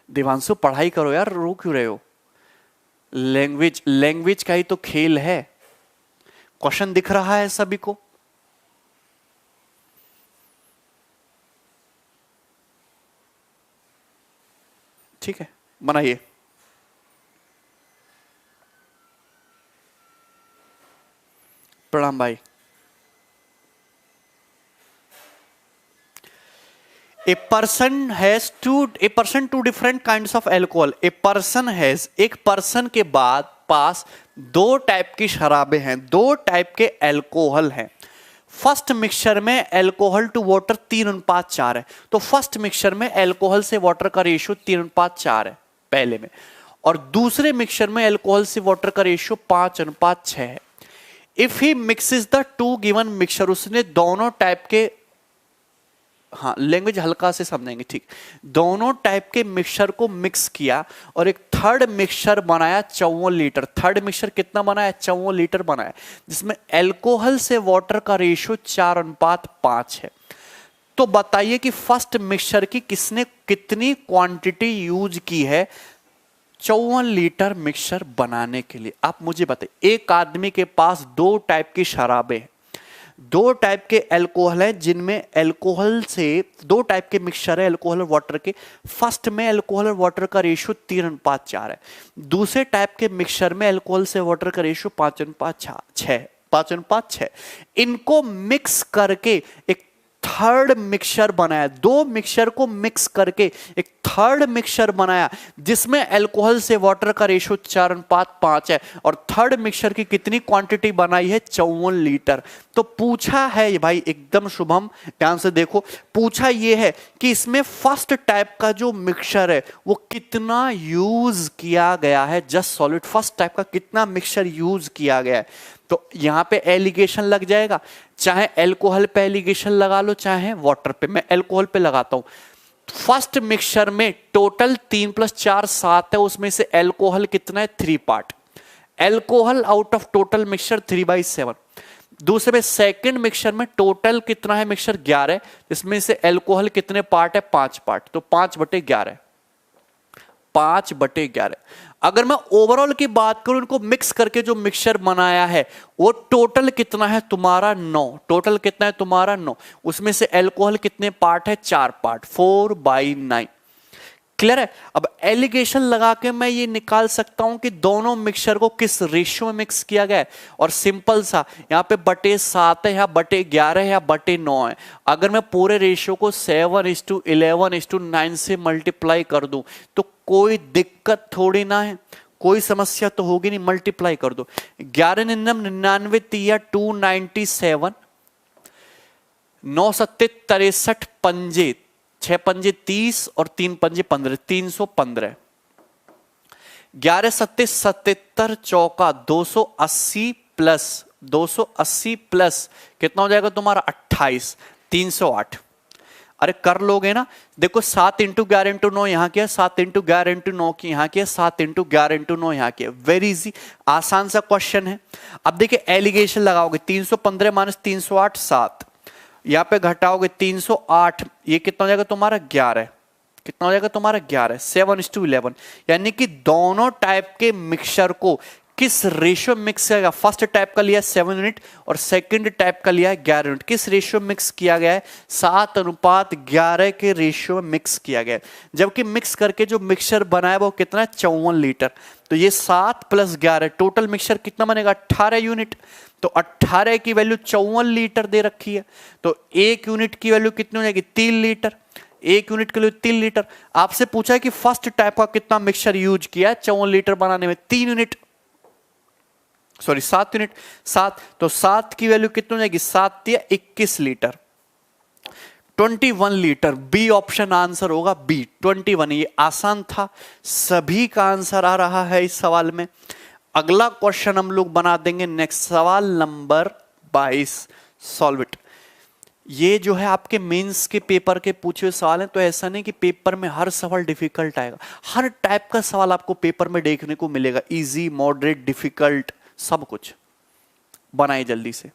देवांशु पढ़ाई करो यार, रो क्यों रहे हो? लैंग्वेज का ही तो खेल है। क्वेश्चन दिख रहा है सभी को? ठीक है, बनाइए। प्रणाम भाई। A person has two different kinds of alcohol. A person has, एक पर्सन के बाद पास दो टाइप की शराबें हैं, दो टाइप के अल्कोहल हैं। फर्स्ट मिक्सचर में अल्कोहल टू वाटर 3:4 है। तो फर्स्ट मिक्सचर में अल्कोहल से वाटर का रेशियो 3:4 है पहले में, और दूसरे मिक्सचर में अल्कोहल से वाटर का रेशियो 5:6 है। If he mixes the two given mixture, उसने दोनों टाइप के, हाँ लैंग्वेज हल्का से समझेंगे, ठीक, दोनों टाइप के मिक्सचर को मिक्स किया और एक थर्ड मिक्सचर बनाया 54 लीटर। थर्ड मिक्सचर कितना बनाया? 54 लीटर बनाया, जिसमें अल्कोहल से वाटर का रेशियो 4:5 है। तो बताइए कि फर्स्ट मिक्सचर की किसने कितनी क्वांटिटी यूज की है 54 लीटर मिक्सचर बनाने के लिए? आप मुझे बताइए। एक आदमी के पास दो टाइप की शराबें, दो टाइप के अल्कोहल है, जिनमें अल्कोहल से दो टाइप के मिक्सचर है अल्कोहल और वाटर के। फर्स्ट में अल्कोहल और वाटर का रेशियो 3:4 है। दूसरे टाइप के मिक्सचर में अल्कोहल से वाटर का रेशियो 5:6। इनको मिक्स करके एक थर्ड मिक्सचर बनाया, दो मिक्सचर को मिक्स करके एक थर्ड मिक्सचर बनाया जिसमें अल्कोहल से वाटर का रेशियो 4:5 है, और थर्ड मिक्सचर की कितनी क्वांटिटी बनाई है? 54 लीटर। तो पूछा है भाई, एकदम शुभम ध्यान से देखो, पूछा यह है कि इसमें फर्स्ट टाइप का जो मिक्सचर है वो कितना यूज किया गया है, जस्ट सॉलिड फर्स्ट टाइप का कितना मिक्सचर यूज किया गया है। तो यहां पे एलिगेशन लग जाएगा, चाहे अल्कोहल पे एलिगेशन लगा लो चाहे वाटर पे। मैं अल्कोहल पे लगाता हूं। फर्स्ट मिक्सचर में टोटल 3 + 4 7 है, उसमें से अल्कोहल कितना है? 3 part. Alcohol out of total mixture 3/7। दूसरे में सेकंड मिक्सचर में टोटल कितना है? मिक्सचर 11, इसमें से अल्कोहल कितने पार्ट है? 5 पार्ट। तो 5/11, 5/11। अगर मैं ओवरऑल की बात करूं, इनको मिक्स करके जो मिक्सचर बनाया है वो टोटल कितना है तुम्हारा? 9। टोटल कितना है तुम्हारा? 9। उसमें से अल्कोहल कितने पार्ट है? 4 पार्ट, 4/9। क्लियर है? अब एलिगेशन लगा के मैं ये निकाल सकता हूं कि दोनों मिक्सचर को किस रेशियो में मिक्स किया गया है, और सिंपल सा यहां पे बटे 7 है या बटे 11 है या बटे 9 है। अगर मैं पूरे रेशियो को 7:11:9 से मल्टीप्लाई कर दूं तो कोई दिक्कत थोड़ी ना है, कोई समस्या तो होगी नहीं, मल्टीप्लाई कर दो। 11×99 297, 9×7 = 63 पंजे, 6 पंजे 30 और 3 पंजे 15, 315। 11×7 = 77, चौका 280 प्लस कितना हो जाएगा तुम्हारा? 28, 308। अरे कर लोगे ना? देखो 7 × 11×9 यहां किया, 7 × 11×9 की यहां किया, 7 × 11×9 यहां किया। वेरी इजी, आसान सा क्वेश्चन है। अब देखिए एलिगेशन लगाओगे, 315 - 308 7, यहां पे घटाओगे 308, ये कितना हो जाएगा तुम्हारा? 11। कितना हो जाएगा तुम्हारा? 11, 7:11। यानी कि दोनों टाइप के मिक्सचर को किस रेशियो मिक्स किया गया? फर्स्ट टाइप का लिया 7 यूनिट और सेकंड टाइप का लिया है 11 यूनिट। किस रेशियो मिक्स किया गया है? 7:11 के रेशियो में मिक्स किया गया है। जबकि मिक्स करके जो मिक्सचर बनाया वो कितना है? 54 लीटर। तो ये 7 + 11 टोटल मिक्सचर कितना बनेगा? 18 यूनिट। तो 18 की वैल्यू 54 लीटर दे रखी है, तो 1 यूनिट की वैल्यू कितनी हो जाएगी? 3 लीटर। 1 यूनिट के लिए 3 लीटर। आपसे पूछा है कि फर्स्ट टाइप का कितना मिक्सचर यूज किया है 54 लीटर बनाने में? 3 यूनिट, सॉरी 7 यूनिट। 7, तो 7 की वैल्यू कितनी हो जाएगी? 7 × 21 litre, 21 litre. B option answer होगा, बी 21। ये आसान था, सभी का आंसर आ रहा है इस सवाल में। अगला क्वेश्चन हम लोग बना देंगे नेक्स्ट, सवाल नंबर 22, सॉल्व इट। ये जो है आपके मेंस के पेपर के पूछे हुए सवाल हैं, तो ऐसा नहीं कि पेपर में हर सवाल डिफिकल्ट आएगा। हर टाइप का सवाल आपको पेपर में देखने को मिलेगा, इजी, मॉडरेट, डिफिकल्ट, सब कुछ। बनाए जल्दी से।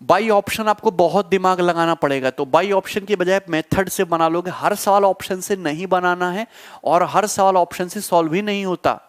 बाई ऑप्शन आपको बहुत दिमाग लगाना पड़ेगा, तो बाई ऑप्शन की बजाय मेथड से बना लोगे। हर सवाल ऑप्शन से नहीं बनाना है और हर सवाल ऑप्शन से सॉल्व ही नहीं होता।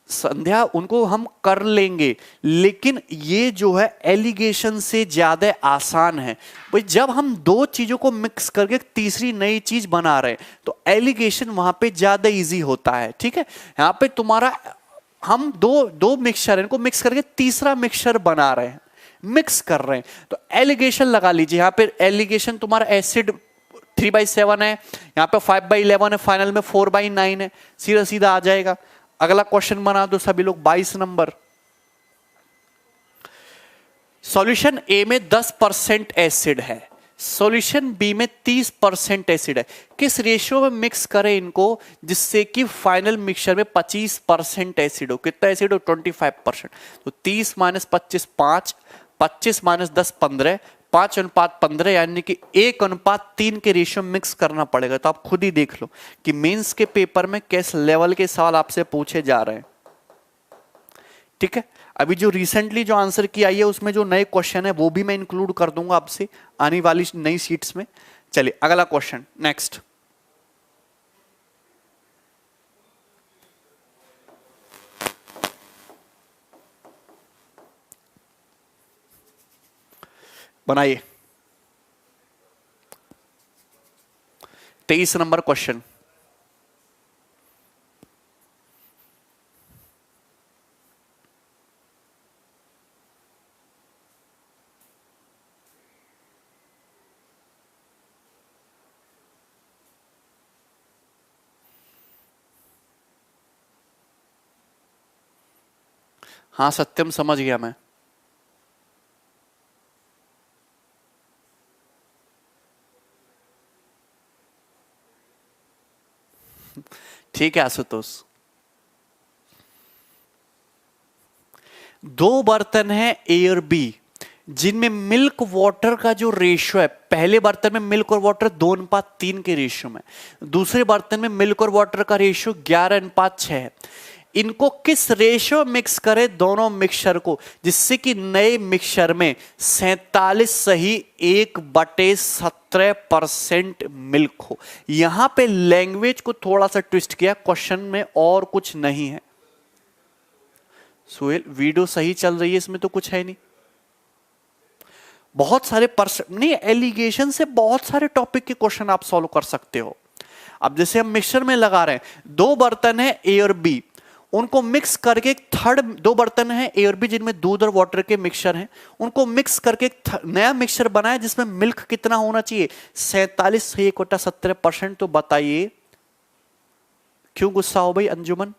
संध्या उनको हम कर लेंगे, लेकिन ये जो है एलिगेशन से ज्यादा आसान है भाई। जब हम दो चीजों को मिक्स करके तीसरी नई चीज बना रहे हैं तो एलिगेशन वहां पे ज्यादा इजी होता है। ठीक है, यहां पे तुम्हारा हम दो मिक्सचर इनको मिक्स करके तीसरा मिक्सचर बना रहे हैं, मिक्स कर रहे हैं, तो एलिगेशन लगा लीजिए। यहां पे एलिगेशन तुम्हारा एसिड 3/7 है, यहां पे 5/11 है, फाइनल में 4/9 है, सीधा सीधा आ जाएगा। अगला क्वेश्चन बना दो सभी लोग, 22 नंबर। सॉल्यूशन ए में 10% एसिड है, सॉल्यूशन बी में 30% एसिड है। किस रेशियो में मिक्स करें इनको जिससे कि फाइनल मिक्सचर में 25% एसिड हो? कितना एसिड हो? 25%। तो 30 - 25 5, 25 - 10 15, 5:15, यानी कि 1:3 के रेशियो मिक्स करना पड़ेगा। तो आप खुद ही देख लो कि मेंस के पेपर में किस लेवल के सवाल आपसे पूछे जा रहे हैं। ठीक है, अभी जो रिसेंटली जो आंसर की आई है उसमें जो नए क्वेश्चन है वो भी मैं इंक्लूड कर दूंगा आपसे आने वाली नई शीट्स में। चलिए अगला क्वेश्चन, नेक्स्ट। बनाइए 23 नंबर क्वेश्चन। हाँ सत्यम, समझ गया मैं। ठीक है आशुतोष। दो बर्तन है ए और बी, जिनमें मिल्क वाटर का जो रेशियो है, पहले बर्तन में मिल्क और वाटर 2:3 के रेशियो में, दूसरे बर्तन में मिल्क और वाटर का रेशियो 11:6 है। इनको किस रेशियो मिक्स करें दोनों मिक्सचर को, जिससे कि नए मिक्सचर में 47 सही 1/17% मिल्क हो। यहां पे लैंग्वेज को थोड़ा सा ट्विस्ट किया क्वेश्चन में, और कुछ नहीं है। सुहेल वीडियो सही चल रही है, इसमें तो कुछ है नहीं। बहुत सारे नहीं, एलिगेशन से बहुत सारे टॉपिक के क्वेश्चन आप सॉल्व कर सकते हो। अब जैसे हम मिक्सचर में लगा रहे हैं, दो बर्तन है ए और बी, उनको मिक्स करके थर्ड, दो बर्तन है ए और बी जिनमें दूध और वाटर के मिक्सचर हैं, उनको मिक्स करके नया मिक्सचर बनाया जिसमें मिल्क कितना होना चाहिए, 47 से 1/17%। तो बताइए क्यों गुस्सा हो भाई अंजुमन?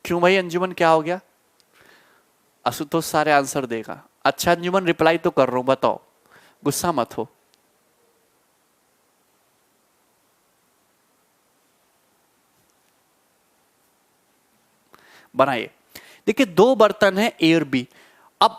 क्यों भाई अंजुमन, क्या हो गया? आशुतोष सारे आंसर देगा। अच्छा अंजुमन रिप्लाई तो कर रहा हूं, बताओ, गुस्सा मत हो। बनाइए। देखिए दो बर्तन है ए और बी, अब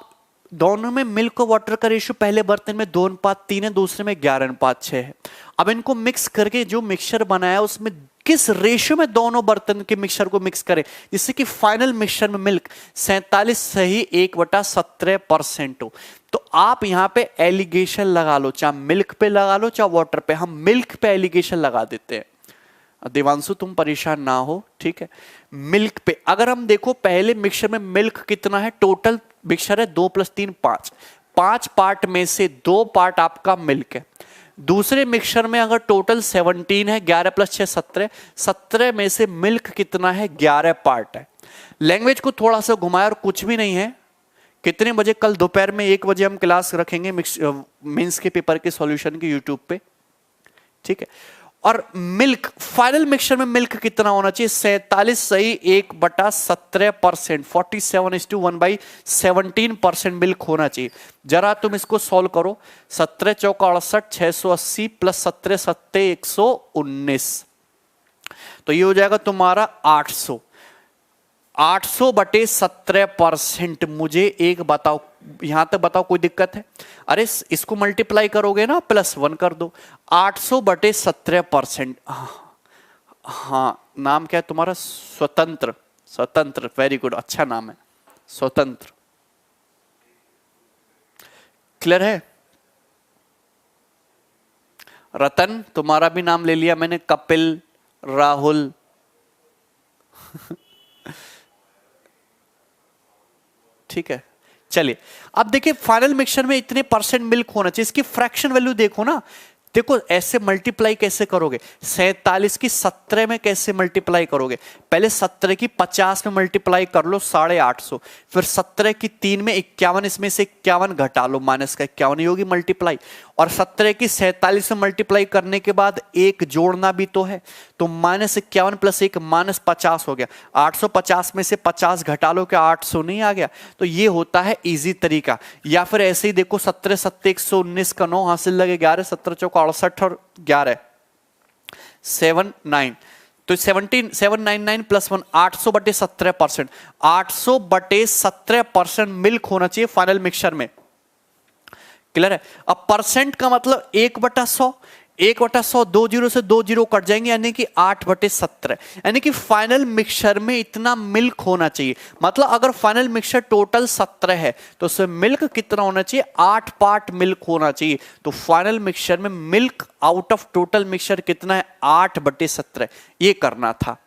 दोनों में मिल्क और वाटर का रेशियो पहले बर्तन में 2:3 है, दूसरे में 11:6 है। अब इनको मिक्स करके जो मिक्सचर बनाया उसमें किस रेशियो में दोनों बर्तन के मिक्सचर को मिक्स करें जिससे कि फाइनल मिक्सचर में मिल्क 47 सही 1/17% हो। तो आप यहां पे एलिगेशन लगा लो, चाहे मिल्क पे लगा लो चाहे वाटर पे। हम मिल्क पे एलिगेशन लगा देते हैं। देवांशु तुम परेशान ना हो, ठीक है। मिल्क पे अगर हम देखो, पहले मिक्सचर में मिल्क कितना है, टोटल मिक्सचर है 2 + 3 5, 5 पार्ट में से 2 पार्ट आपका मिल्क है। दूसरे मिक्सचर में अगर टोटल 17 है, 11 + 6 17, 17 में से मिल्क कितना है, 11 पार्ट है। लैंग्वेज को थोड़ा सा घुमाया और कुछ भी नहीं है। कितने बजे? कल दोपहर में 1 बजे हम क्लास रखेंगे मेंस के पेपर के सॉल्यूशन के यूट्यूब पे, ठीक है। और मिल्क, फाइनल मिक्सचर में मिल्क कितना होना चाहिए, 47 सही 1/17%, 47:1/17% मिल्क होना चाहिए। जरा तुम इसको सॉल्व करो, 17 चौका 68, 680 + 17 7 119, तो ये हो जाएगा तुम्हारा 800। 800/17%। मुझे एक बताओ, यहां तक बताओ कोई दिक्कत है? अरे इसको मल्टीप्लाई करोगे ना, +1 कर दो। 800/17%। हाँ, नाम क्या है तुम्हारा? स्वतंत्र। स्वतंत्र, वेरी गुड, अच्छा नाम है स्वतंत्र। क्लियर है? रतन, तुम्हारा भी नाम ले लिया मैंने, कपिल, राहुल। ठीक है, चलिए अब देखिए फाइनल मिक्सचर में इतने % मिल्क होना चाहिए। इसकी फ्रैक्शन वैल्यू देखो ना, देखो ऐसे मल्टीप्लाई कैसे करोगे, 47 की 17 में कैसे मल्टीप्लाई करोगे? पहले 17 की 50 में मल्टीप्लाई कर लो 850, फिर 17 की 3 में 51, इसमें से 51 घटा लो, माइनस का 51 ही होगी मल्टीप्लाई। और 17 की 47 में मल्टीप्लाई करने के बाद एक जोड़ना भी तो है, तो -51 + 1 -50 हो गया। 850 में से 50 घटा लो, क्या 800 नहीं आ गया? तो ये होता है इजी तरीका। या फिर ऐसे ही देखो, 17 7 119 का 9 हासिल लगे 11, 17 चौका 68 और 11 79, तो 799 + 1 800/17%। 800/17% मिल्क होना चाहिए फाइनल मिक्सचर में। क्लियर है? अब परसेंट का मतलब 1/100, 1/100 2 0 से 2 0 कट जाएंगे, यानी कि 8/17, यानी कि फाइनल मिक्सचर में इतना मिल्क होना चाहिए। मतलब अगर फाइनल मिक्सचर टोटल 17 है तो उसमें मिल्क कितना होना चाहिए, 8 पार्ट मिल्क होना चाहिए। तो फाइनल मिक्सचर में milk out of total mixture कितना है, 8/17। ये करना था।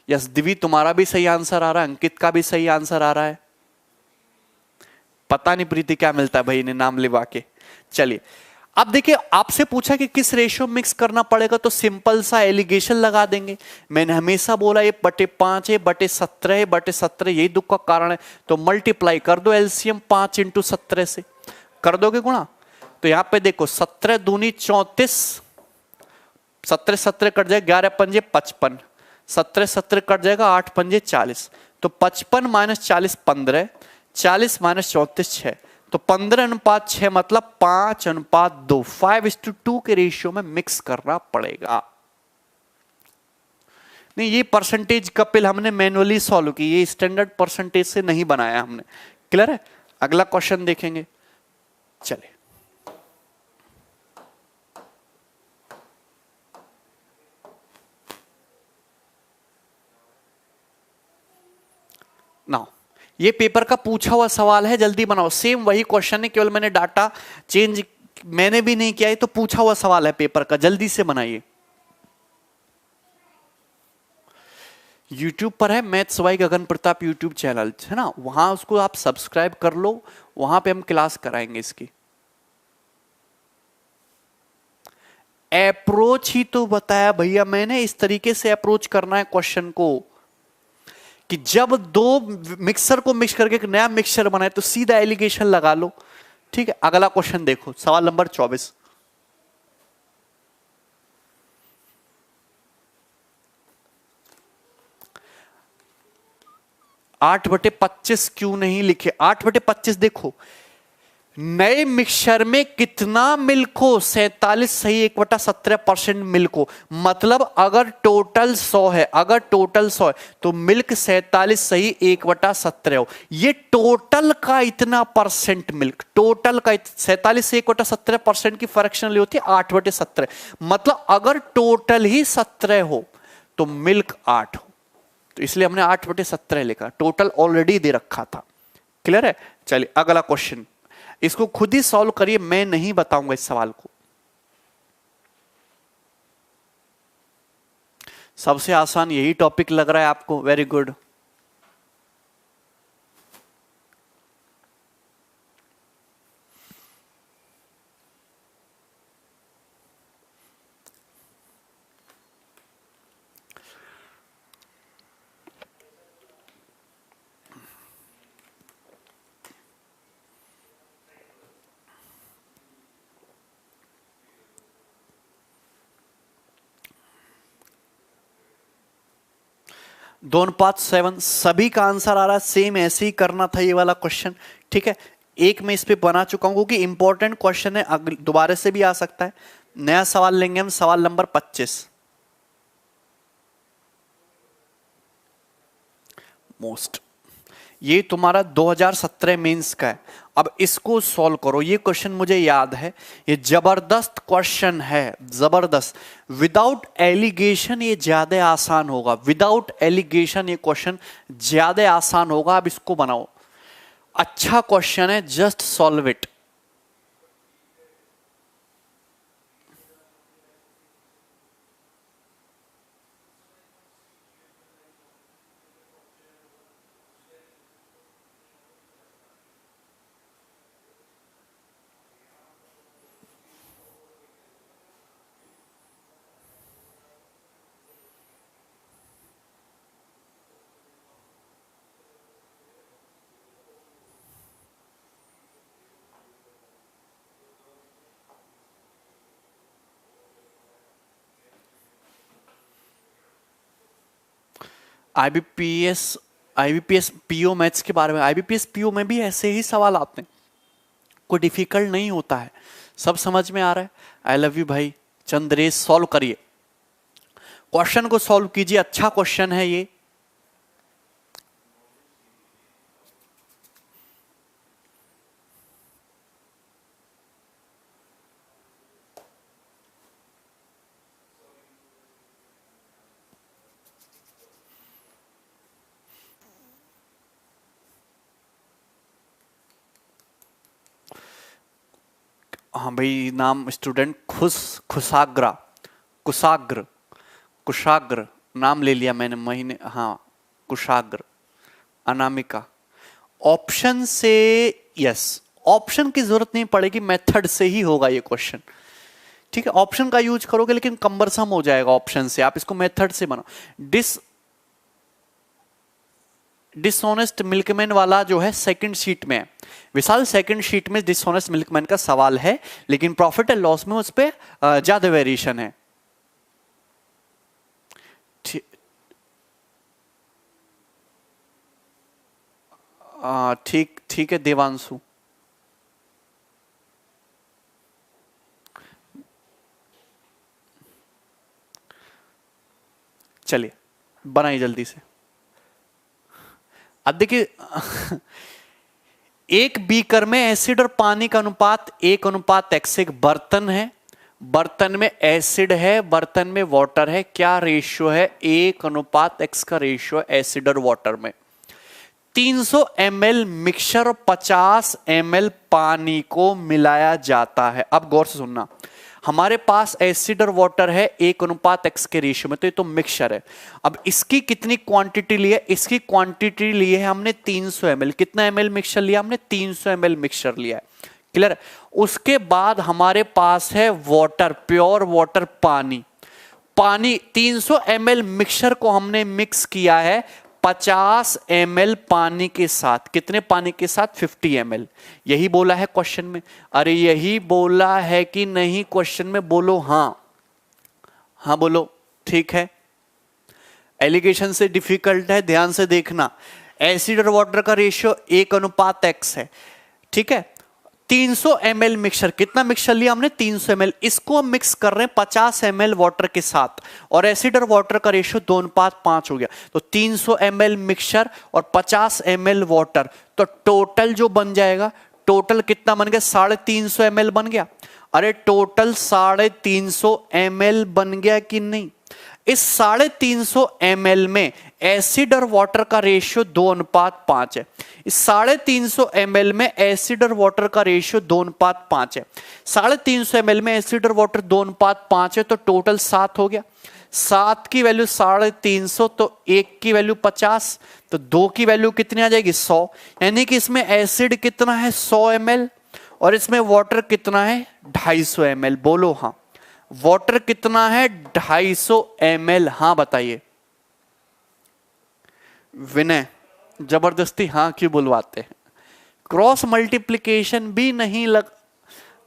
यस दिव्य, तुम्हारा भी सही आंसर आ रहा है, अंकित का भी सही आंसर आ रहा है। पता नहीं प्रीति क्या मिलता है भाई ने नाम लिवा के। चलिए अब देखिए आपसे पूछा कि किस रेशियो मिक्स करना पड़ेगा, तो सिंपल सा एलिगेशन लगा देंगे। मैंने हमेशा बोला ये बटे 5 है, बटे 17 है, बटे 17 यही दुख का कारण है, तो मल्टीप्लाई कर दो एलसीएम 5 इंटू 17 से, कर दोगे गुणा। तो यहां पे देखो 17 दूनी 34, 17 17 कट जाएगा, 11 पंजे 55, 17 17 कट जाएगा, 8 पंजे 40, तो 55 माइनस 40 15, 40 माइनस 34 6, तो 15:6 मतलब 5:2, 5:2 के रेशियो में मिक्स करना पड़ेगा। नहीं ये परसेंटेज कपिल हमने मैनुअली सॉल्व की, ये स्टैंडर्ड परसेंटेज से नहीं बनाया हमने। क्लियर है? अगला क्वेश्चन देखेंगे, चले। नाउ ये पेपर का पूछा हुआ सवाल है, जल्दी बनाओ। सेम वही क्वेश्चन है, केवल मैंने डाटा चेंज मैंने भी नहीं किया है, तो पूछा हुआ सवाल है पेपर का, जल्दी से बनाइए। यूट्यूब पर है maths by Gagan Pratap YouTube channel है ना, वहां उसको आप सब्सक्राइब कर लो, वहां पे हम क्लास कराएंगे इसकी। अप्रोच ही तो बताया भैया मैंने, इस तरीके से अप्रोच करना है क्वेश्चन को कि जब दो मिक्सर को मिक्स करके एक नया मिक्सचर बनाए तो सीधा एलिगेशन लगा लो। ठीक है, अगला क्वेश्चन देखो, सवाल नंबर 24। आठ बटे 25 क्यों नहीं लिखे? 8/25 देखो, नए मिक्सचर में कितना मिल्क हो, 47 सही 1/17% मिल्क हो, मतलब अगर टोटल 100 है, अगर टोटल 100 है तो मिल्क 47 सही 1/17 हो। ये टोटल का इतना परसेंट मिल्क, टोटल का 47 से 1/17% की फ्रैक्शनल होती है 8/17, मतलब अगर टोटल ही 17 हो तो मिल्क 8 हो, तो इसलिए हमने 8/17 लिखा, टोटल ऑलरेडी दे रखा था। क्लियर है? चलिए अगला क्वेश्चन, इसको खुद ही सॉल्व करिए, मैं नहीं बताऊंगा इस सवाल को। सबसे आसान यही टॉपिक लग रहा है आपको, वेरी गुड। दोन 5 7 सभी का आंसर आ रहा है, सेम ऐसे ही करना था ये वाला क्वेश्चन। ठीक है, एक मैं इस पे बना चुका हूं क्योंकि इंपॉर्टेंट क्वेश्चन है, दोबारा से भी आ सकता है। नया सवाल लेंगे हम, सवाल नंबर 25। मोस्ट, ये तुम्हारा 2017 मेंस का है। अब इसको सॉल्व करो, ये क्वेश्चन मुझे याद है, ये जबरदस्त क्वेश्चन है, जबरदस्त। विदाउट एलिगेशन ये ज्यादा आसान होगा, विदाउट एलिगेशन ये क्वेश्चन ज्यादा आसान होगा। अब इसको बनाओ, अच्छा क्वेश्चन है, just solve it. IBPS, IBPS PO maths के बारे में, आईबीपीएस पीओ में भी ऐसे ही सवाल आते हैं, कोई डिफिकल्ट नहीं होता है, सब समझ में आ रहा है। आई लव यू भाई चंद्रेश, सॉल्व करिए क्वेश्चन को, सॉल्व कीजिए, अच्छा क्वेश्चन है ये। हाँ भाई, नाम स्टूडेंट खुशाग्र, कुशाग्र, कुशाग्र नाम ले लिया मैंने, महीने, हाँ कुशाग्र, अनामिका। ऑप्शन से यस, ऑप्शन की जरूरत नहीं पड़ेगी, मेथड से ही होगा ये क्वेश्चन। ठीक है, ऑप्शन का यूज करोगे लेकिन कंबरसम हो जाएगा ऑप्शन से, आप इसको मेथड से बनाओ। डिसऑनेस्ट मिल्कमैन वाला जो है सेकंड शीट में है विशाल, सेकंड शीट में डिसऑनेस्ट मिल्कमैन का सवाल है, लेकिन प्रॉफिट एंड लॉस में उस पर ज्यादा वेरिएशन है। ठीक ठीक है देवांशु, चलिए बनाइए जल्दी से। अब देखिए एक बीकर में एसिड और पानी का अनुपात 1:x, एक बर्तन है, बर्तन में एसिड है, बर्तन में वाटर है, क्या रेशियो है? 1:x का रेशियो है एसिड और वाटर में। 300 ml मिक्सचर और 50 ml पानी को मिलाया जाता है। अब गौर से सुनना, हमारे पास एसिड और वाटर है 1:x के रेशियो में, तो ये तो मिक्सचर है। अब इसकी कितनी क्वांटिटी ली है? इसकी क्वांटिटी ली है हमने 300 ml। कितना ml मिक्सचर लिया हमने? 300 ml मिक्सचर लिया है। क्लियर? उसके बाद हमारे पास है वाटर, प्योर वाटर, पानी। पानी 300 ml मिक्सचर को हमने मिक्स किया है 50 ml पानी के साथ। कितने पानी के साथ? 50 ml। यही बोला है क्वेश्चन में। अरे यही बोला है कि नहीं क्वेश्चन में? बोलो हाँ, हाँ बोलो। ठीक है, एलिगेशन से डिफिकल्ट है, ध्यान से देखना। एसिड और वाटर का रेशियो 1:x है। ठीक है, 300 ml मिक्सचर, कितना मिक्सचर लिया हमने? 300 ml। इसको हम मिक्स कर रहे हैं 50 ml वाटर के साथ, और एसिड और वाटर का रेशियो 2:5 हो गया। तो 300 ml मिक्सचर और 50 ml वाटर, तो टोटल जो बन जाएगा, टोटल कितना बन गया? 350 ml बन गया। अरे टोटल 350 ml बन गया कि नहीं? इस 350 ml में एसिड और वाटर का रेशियो 2:5 है। इस 350 ml में एसिड और वाटर का रेशियो 2:5 है। 350 ml में एसिड और वाटर 2:5 है, तो टोटल 7 हो गया। 7 की वैल्यू 350, तो 1 की वैल्यू 50, तो 2 की वैल्यू कितनी आ जाएगी? 100। यानी कि इसमें एसिड कितना है? 100 ml, और इसमें वाटर कितना है? 250 ml। बोलो हाँ। वाटर कितना है? 250 ml। हाँ बताइए। विनय जबरदस्ती हाँ क्यों बुलवाते हैं? क्रॉस मल्टीप्लीकेशन भी नहीं लग,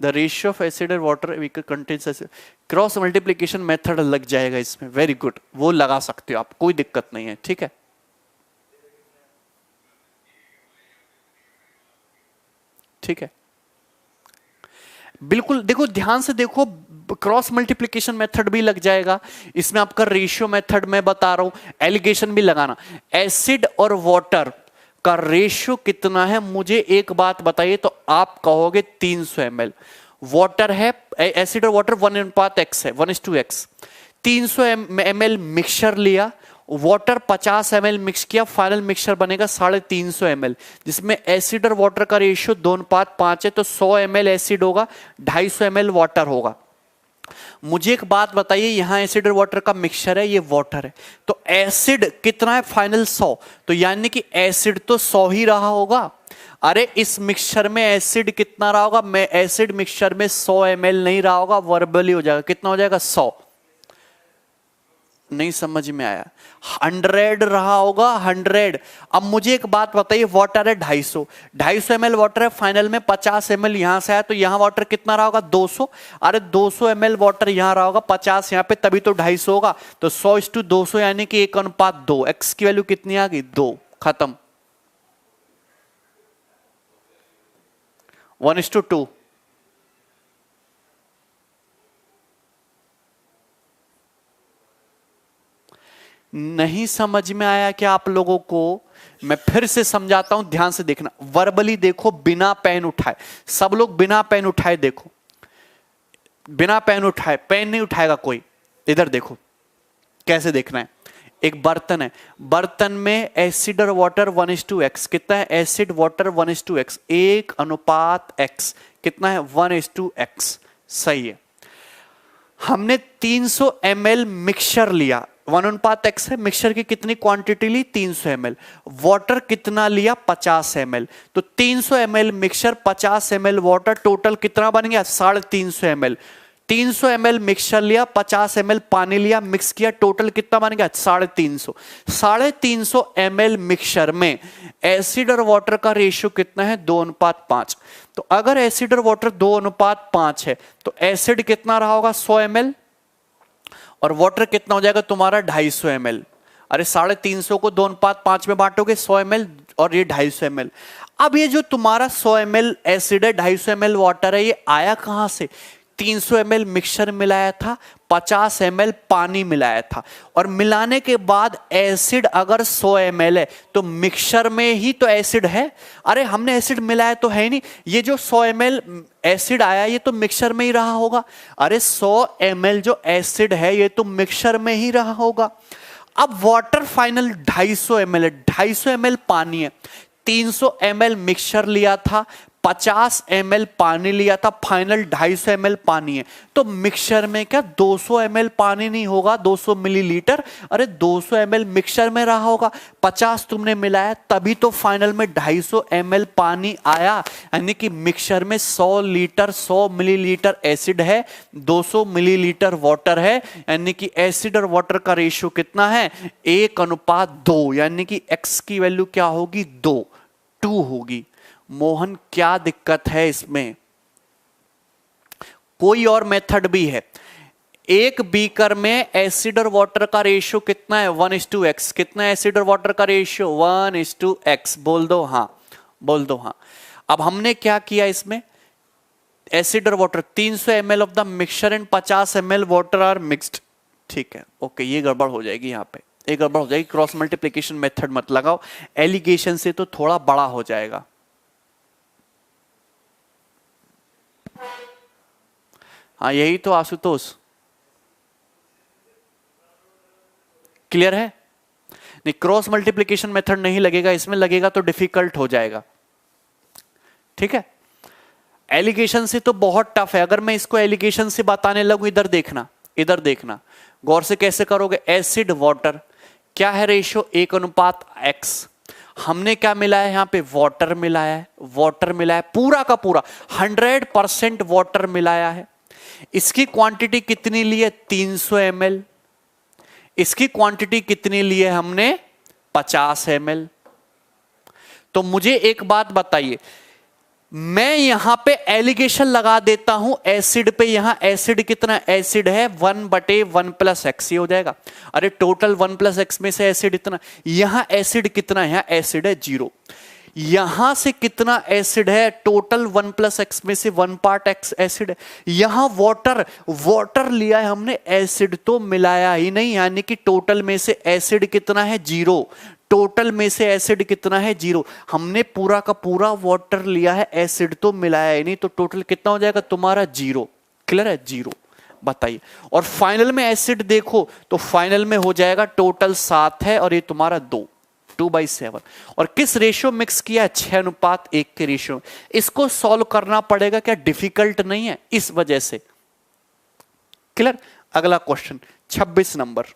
द रेशियो ऑफ एसिड और water we contains, cross multiplication method लग जाएगा इसमें। वेरी गुड, वो लगा सकते हो आप, कोई दिक्कत नहीं है। ठीक है, ठीक है, बिल्कुल। देखो ध्यान से देखो, क्रॉस मल्टीप्लिकेशन मेथड भी लग जाएगा इसमें, आपका रेशियो मेथड मैं बता रहा हूं, एलिगेशन भी लगाना। एसिड और वाटर का रेशियो कितना है मुझे एक बात बताइए, तो आप कहोगे 300 ml। वाटर है, एसिड और वाटर 1:x है, 1:x। 300 ml मिक्सचर लिया, वाटर 50 ml मिक्स किया, फाइनल मिक्सचर बनेगा 350 ml, जिसमें एसिड और वाटर का रेशियो 2:5 है। तो 100 ml एसिड होगा, 250 ml वाटर होगा। मुझे एक बात बताइए, यहां एसिड और वाटर का मिक्सचर है, ये वाटर है, तो एसिड कितना है? फाइनल 100। तो यानी कि एसिड तो 100 ही रहा होगा। अरे इस मिक्सचर में एसिड कितना रहा होगा? मैं एसिड मिक्सचर में 100 ml नहीं रहा होगा, वर्बली हो जाएगा। कितना हो जाएगा? 100। नहीं समझ में आया? 100 रहा होगा, 100। अब मुझे एक बात बताइए, वाटर है 250 ml वाटर है, फाइनल में 50 ml यहां से आया, तो यहां वाटर कितना रहा होगा? 200। अरे 200 ml वाटर यहां रहा होगा, 50 यहां पे, तभी तो 250 होगा। तो 100:200 यानी कि 1:2। एक्स की वैल्यू कितनी आ गई? 2। खत्म। 1:2। नहीं समझ में आया क्या आप लोगों को? मैं फिर से समझाता हूं, ध्यान से देखना। वर्बली देखो, बिना पेन उठाए, सब लोग बिना पेन उठाए देखो, बिना पेन उठाए, पेन नहीं उठाएगा कोई। इधर देखो कैसे देखना है। एक बर्तन है, बर्तन में एसिड और वाटर 1:x। कितना है? Acid water 1:x, 1:x। कितना है? 1:x। सही है। हमने 300 ml मिक्सचर लिया, 1:x है। मिक्सचर की कितनी क्वांटिटी ली? 300 ml। वाटर कितना लिया? 50 ml। तो 300 ml mixture, 50 ml water, total कितना बन गया? 350 ml। 300 ml मिक्सचर लिया, 50 ml पानी लिया, मिक्स किया, टोटल कितना बन गया? 350। 350 ml मिक्सचर में एसिड और वाटर का रेशियो कितना है? 2:5। तो अगर एसिड और वाटर 2:5 है तो एसिड कितना रहा होगा? 100 ml, और वाटर कितना हो जाएगा तुम्हारा? 250 ml। अरे 350 को 2:5 में बांटोगे, 100 ml और ये 250 ml। अब ये जो तुम्हारा 100 ml एसिड है, 250 ml वाटर है, ये आया कहां से? 300 ml मिक्सचर मिलाया था, 50 ml पानी मिलाया था, और मिलाने के बाद एसिड अगर 100 ml है तो मिक्सचर में ही तो एसिड है। अरे हमने एसिड मिलाया तो है नहीं, ये जो 100 ml एसिड आया ये तो मिक्सचर में ही रहा होगा। अरे 100 ml जो एसिड है ये तो मिक्सचर में ही रहा होगा। अब वाटर फाइनल 250 ml है, 250 ml पानी है, 300 ml मिक्सचर लिया था, 50 ml पानी लिया था, फाइनल 250 ml पानी है। तो मिक्सचर में क्या 200 ml पानी नहीं होगा? 200 मिलीलीटर। अरे 200 ml मिक्सचर में रहा होगा, 50 तुमने मिलाया तभी तो फाइनल में 250 ml पानी आया। यानी कि मिक्सचर में 100 लीटर 100 मिलीलीटर एसिड है, 200 मिलीलीटर वाटर है। यानी कि एसिड और वाटर का रेशियो कितना है? 1:2। यानी कि x की वैल्यू क्या होगी? 2 होगी। मोहन क्या दिक्कत है इसमें? कोई और मेथड भी है। एक बीकर में एसिड और वाटर का रेशियो कितना है? 1:x। कितना एसिड और वाटर का रेशियो? 1:x। बोल दो हाँ, बोल दो हाँ। अब हमने क्या किया इसमें? एसिड और water 300 ml of the mixture and 50 ml water are mixed. ठीक है, ओके, ये गड़बड़ हो जाएगी, यहां पे ये गड़बड़ हो जाएगी। क्रॉस मल्टीप्लिकेशन मेथड मत लगाओ, एलिगेशन से तो थोड़ा बड़ा हो जाएगा। हाँ यही तो आशुतोष, क्लियर है? नहीं, क्रॉस मल्टीप्लिकेशन मेथड नहीं लगेगा इसमें, लगेगा तो डिफिकल्ट हो जाएगा। ठीक है, एलिगेशन से तो बहुत टफ है। अगर मैं इसको एलिगेशन से बताने लगूं, इधर देखना, इधर देखना गौर से, कैसे करोगे? एसिड वाटर क्या है रेशियो? 1:x। हमने क्या मिलाया है? यहां पे वाटर मिलाया है, वाटर मिलाया है, पूरा का पूरा 100% वाटर मिलाया है। इसकी क्वांटिटी कितनी ली है? 300 ml। इसकी क्वांटिटी कितनी ली है हमने? 50 ml। तो मुझे एक बात बताइए, मैं यहां पे एलिगेशन लगा देता हूं एसिड पे। यहां एसिड कितना एसिड है? 1/1 + x, ये हो जाएगा। अरे टोटल 1 + x में से एसिड इतना, यहां एसिड कितना है? यहां एसिड है 0। यहां से कितना एसिड है? टोटल 1 + x में से 1 पार्ट x एसिड है। यहां वाटर, वाटर लिया है हमने, एसिड तो मिलाया ही नहीं, यानी कि टोटल में से एसिड कितना है? 0। टोटल में से एसिड कितना है? 0। हमने पूरा का पूरा वाटर लिया है, एसिड तो मिलाया ही नहीं, तो टोटल कितना हो जाएगा तुम्हारा? 0। क्लियर है? 0। बताइए। और फाइनल में एसिड देखो तो फाइनल में हो जाएगा टोटल 7 है और ये तुम्हारा 2/7। और किस रेशियो मिक्स किया है? 6:1 के रेशियो। इसको सॉल्व करना पड़ेगा, क्या डिफिकल्ट नहीं है इस वजह से। क्लियर? अगला क्वेश्चन 26 नंबर।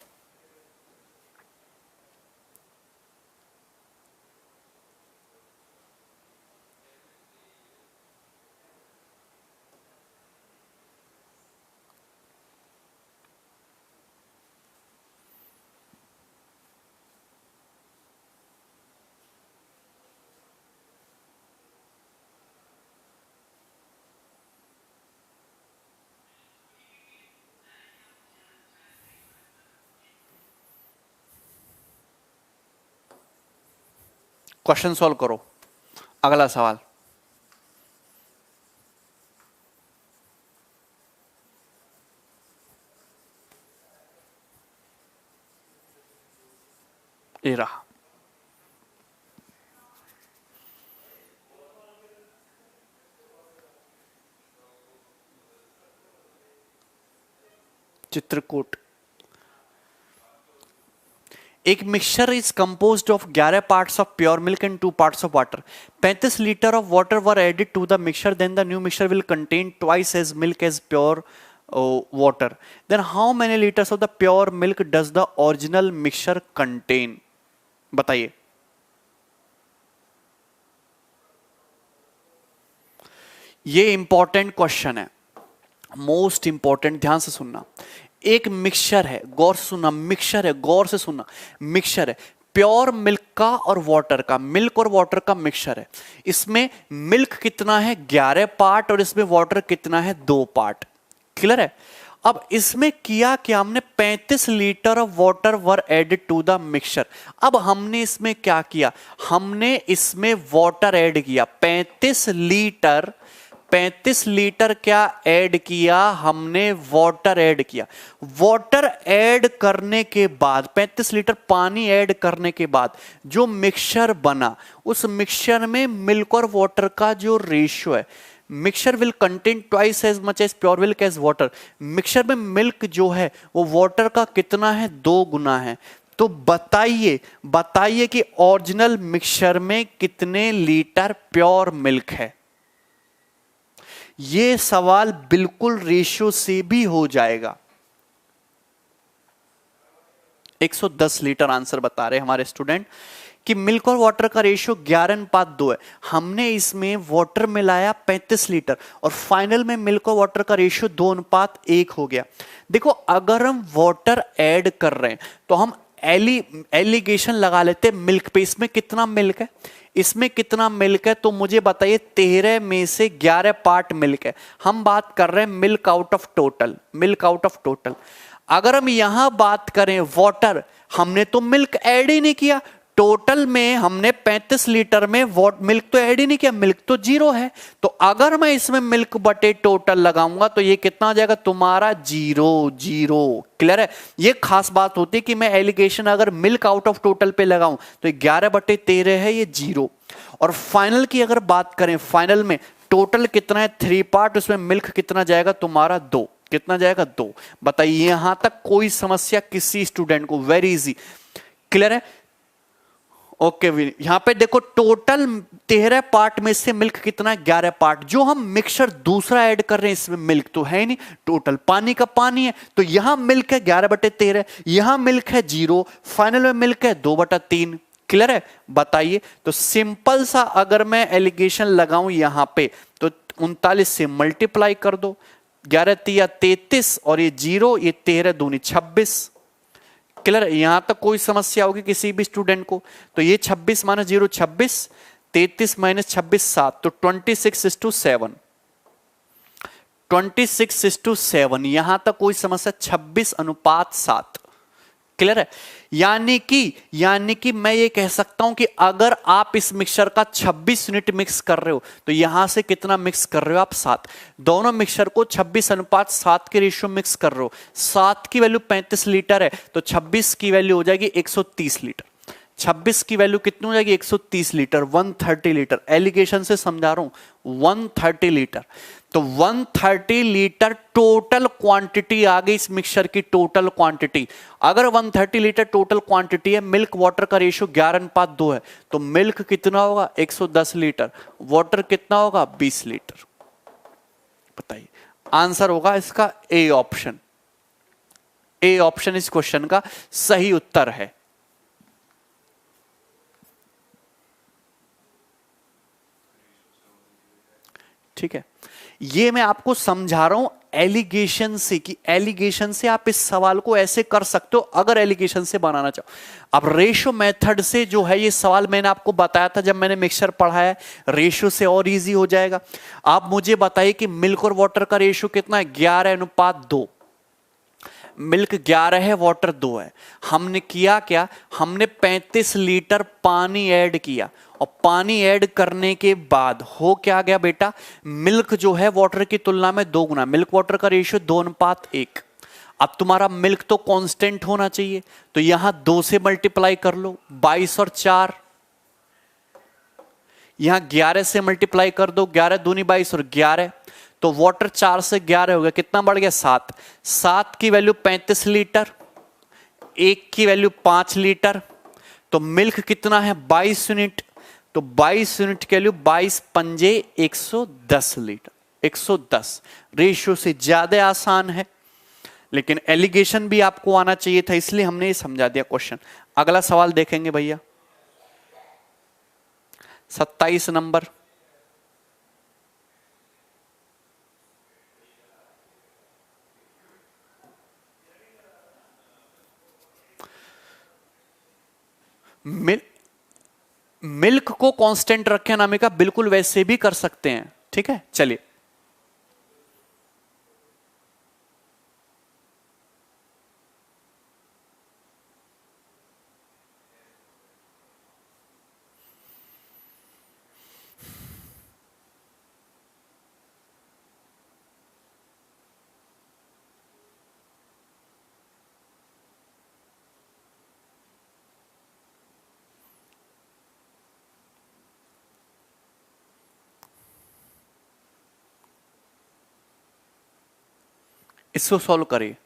क्वेश्चन सॉल्व करो। अगला सवाल, ये रहा। चित्रकूट। एक mixture is composed of 11 parts of pure milk and 2 parts of water. 35 litre of water were added to the mixture, then the new mixture will contain twice as milk as pure water. Then how many liters of the pure milk does the original mixture contain? बताइए. ये इंपॉर्टेंट क्वेश्चन है, मोस्ट इंपॉर्टेंट, ध्यान से सुनना. एक मिक्सचर है, गौर से सुनना, मिक्सचर है, गौर से सुनना, मिक्सचर है प्योर मिल्क का और वाटर का, मिल्क और वाटर का मिक्सचर है. इसमें मिल्क कितना है 11 पार्ट और इसमें वाटर कितना है 2 पार्ट. क्लियर है. अब इसमें किया क्या हमने, 35 litre of water were added to the mixture. अब हमने इसमें क्या किया, हमने इसमें वाटर ऐड किया 35 लीटर क्या ऐड किया हमने, वाटर ऐड किया. वाटर ऐड करने के बाद 35 लीटर पानी ऐड करने के बाद जो मिक्सचर बना, उस मिक्सचर में मिल्क और वाटर का जो रेशियो है, mixture will contain twice as much as pure milk as water. Mixture में मिल्क जो है वो वाटर का कितना है, 2 गुना है. तो बताइए कि ओरिजिनल मिक्सचर में कितने लीटर प्योर मिल्क है. ये सवाल बिल्कुल रेशियो से भी हो जाएगा. 110 लीटर आंसर बता रहे हमारे स्टूडेंट कि मिल्क और वाटर का रेशियो 11:2 है. हमने इसमें वाटर मिलाया 35 लीटर और फाइनल में मिल्क और वाटर का रेशियो 2:1 हो गया. देखो अगर हम वाटर ऐड कर रहे हैं तो हम एलिगेशन लगा लेते हैं मिल्क पे. इसमें कितना मिल्क है, इसमें कितना मिल्क है, तो मुझे बताइए 13 में से 11 पार्ट मिल्क है. हम बात कर रहे हैं milk out of total, milk out of total. अगर हम यहां बात करें वाटर, हमने तो मिल्क ऐड ही नहीं किया. टोटल में हमने 35 लीटर में मिल्क तो ऐड ही नहीं किया, मिल्क तो 0 है. तो अगर मैं इसमें मिल्क बटे टोटल लगाऊंगा तो ये कितना आ जाएगा तुम्हारा 0. क्लियर है. ये खास बात होती है कि मैं एलिगेशन अगर मिल्क आउट ऑफ टोटल पे लगाऊं तो 11/13 है, ये 0. और फाइनल की अगर बात करें, फाइनल में टोटल कितना है 3 पार्ट, उसमें मिल्क कितना जाएगा तुम्हारा 2. कितना जाएगा 2. बताइए यहां तक कोई समस्या किसी स्टूडेंट को, वेरी इजी. क्लियर है. ओके यहां पे देखो टोटल 13 पार्ट में से मिल्क कितना है 11 पार्ट. जो हम मिक्सचर दूसरा ऐड कर रहे हैं इसमें मिल्क तो है नहीं, टोटल पानी का पानी है. तो यहां मिल्क है 11/13, यहां मिल्क है 0, फाइनल में मिल्क है 2/3. क्लियर है. बताइए तो सिंपल सा अगर मैं एलिगेशन लगाऊं यहां पे तो 39 से मल्टीप्लाई कर दो, 11×3 33 और ये 0, ये 13×2 26. क्लियर. यहां तक कोई समस्या होगी किसी भी स्टूडेंट को. तो ये 26 - 0 26, 33 - 26 7, तो 26:7. 26:7 यहां तक कोई समस्या, 26:7. क्लियर है. यानी कि मैं ये कह सकता हूं कि अगर आप इस मिक्सचर का 26 यूनिट मिक्स कर रहे हो तो यहां से कितना मिक्स कर रहे हो आप 7. दोनों मिक्सचर को 26:7 के रेशियो मिक्स कर रहे हो. 7 की वैल्यू 35 लीटर है तो 26 की वैल्यू हो जाएगी 130 लीटर. 26 की वैल्यू कितनी हो जाएगी 130 लीटर, 130 लीटर. एलिगेशन से समझा रहा हूं 130 लीटर. तो 130 लीटर टोटल क्वांटिटी आ गई इस मिक्सचर की, टोटल क्वांटिटी. अगर 130 लीटर टोटल क्वांटिटी है, मिल्क वाटर का रेशियो 11:2 है, तो मिल्क कितना होगा 110 लीटर, वाटर कितना होगा 20 लीटर. बताइए आंसर होगा इसका ए ऑप्शन. ए ऑप्शन इस क्वेश्चन का सही उत्तर है. ठीक है. ये मैं आपको समझा रहा हूं एलिगेशन से, कि एलिगेशन से आप इस सवाल को ऐसे कर सकते हो अगर एलिगेशन से बनाना चाहो. अब रेशियो मेथड से जो है ये सवाल मैंने आपको बताया था जब मैंने मिक्सचर पढ़ाया है, रेशियो से और इजी हो जाएगा. आप मुझे बताइए कि मिल्क और वाटर का रेशियो कितना है 11:2. मिल्क 11 है, वाटर 2 है. हमने किया क्या, हमने 35 लीटर पानी ऐड किया और पानी ऐड करने के बाद हो क्या गया बेटा, मिल्क जो है वाटर की तुलना में 2 गुना. मिल्क वाटर का रेशियो 2:1. अब तुम्हारा मिल्क तो कांस्टेंट होना चाहिए, तो यहां 2 से मल्टीप्लाई कर लो, 22 और 4. यहां 11 से मल्टीप्लाई कर दो, 11 दूनी 22 और 11, तो वाटर 4 से 11 हो गया, कितना बढ़ गया 7. 7 की वैल्यू 35 लीटर, 1 की वैल्यू 5 लीटर, तो मिल्क कितना है 22 यूनिट. तो 22 यूनिट की वैल्यू 22 पंजे 110 लीटर. 110 रेशियो से ज्यादा आसान है, लेकिन एलिगेशन भी आपको आना चाहिए था, इसलिए हमने ये समझा दिया क्वेश्चन। अगला सवाल देखेंगे भैया, 27 नंबर। मिल्क को कांस्टेंट रखें अनामिका, बिल्कुल वैसे भी कर सकते हैं, ठीक है। चलिए इसको सॉल्व करिए।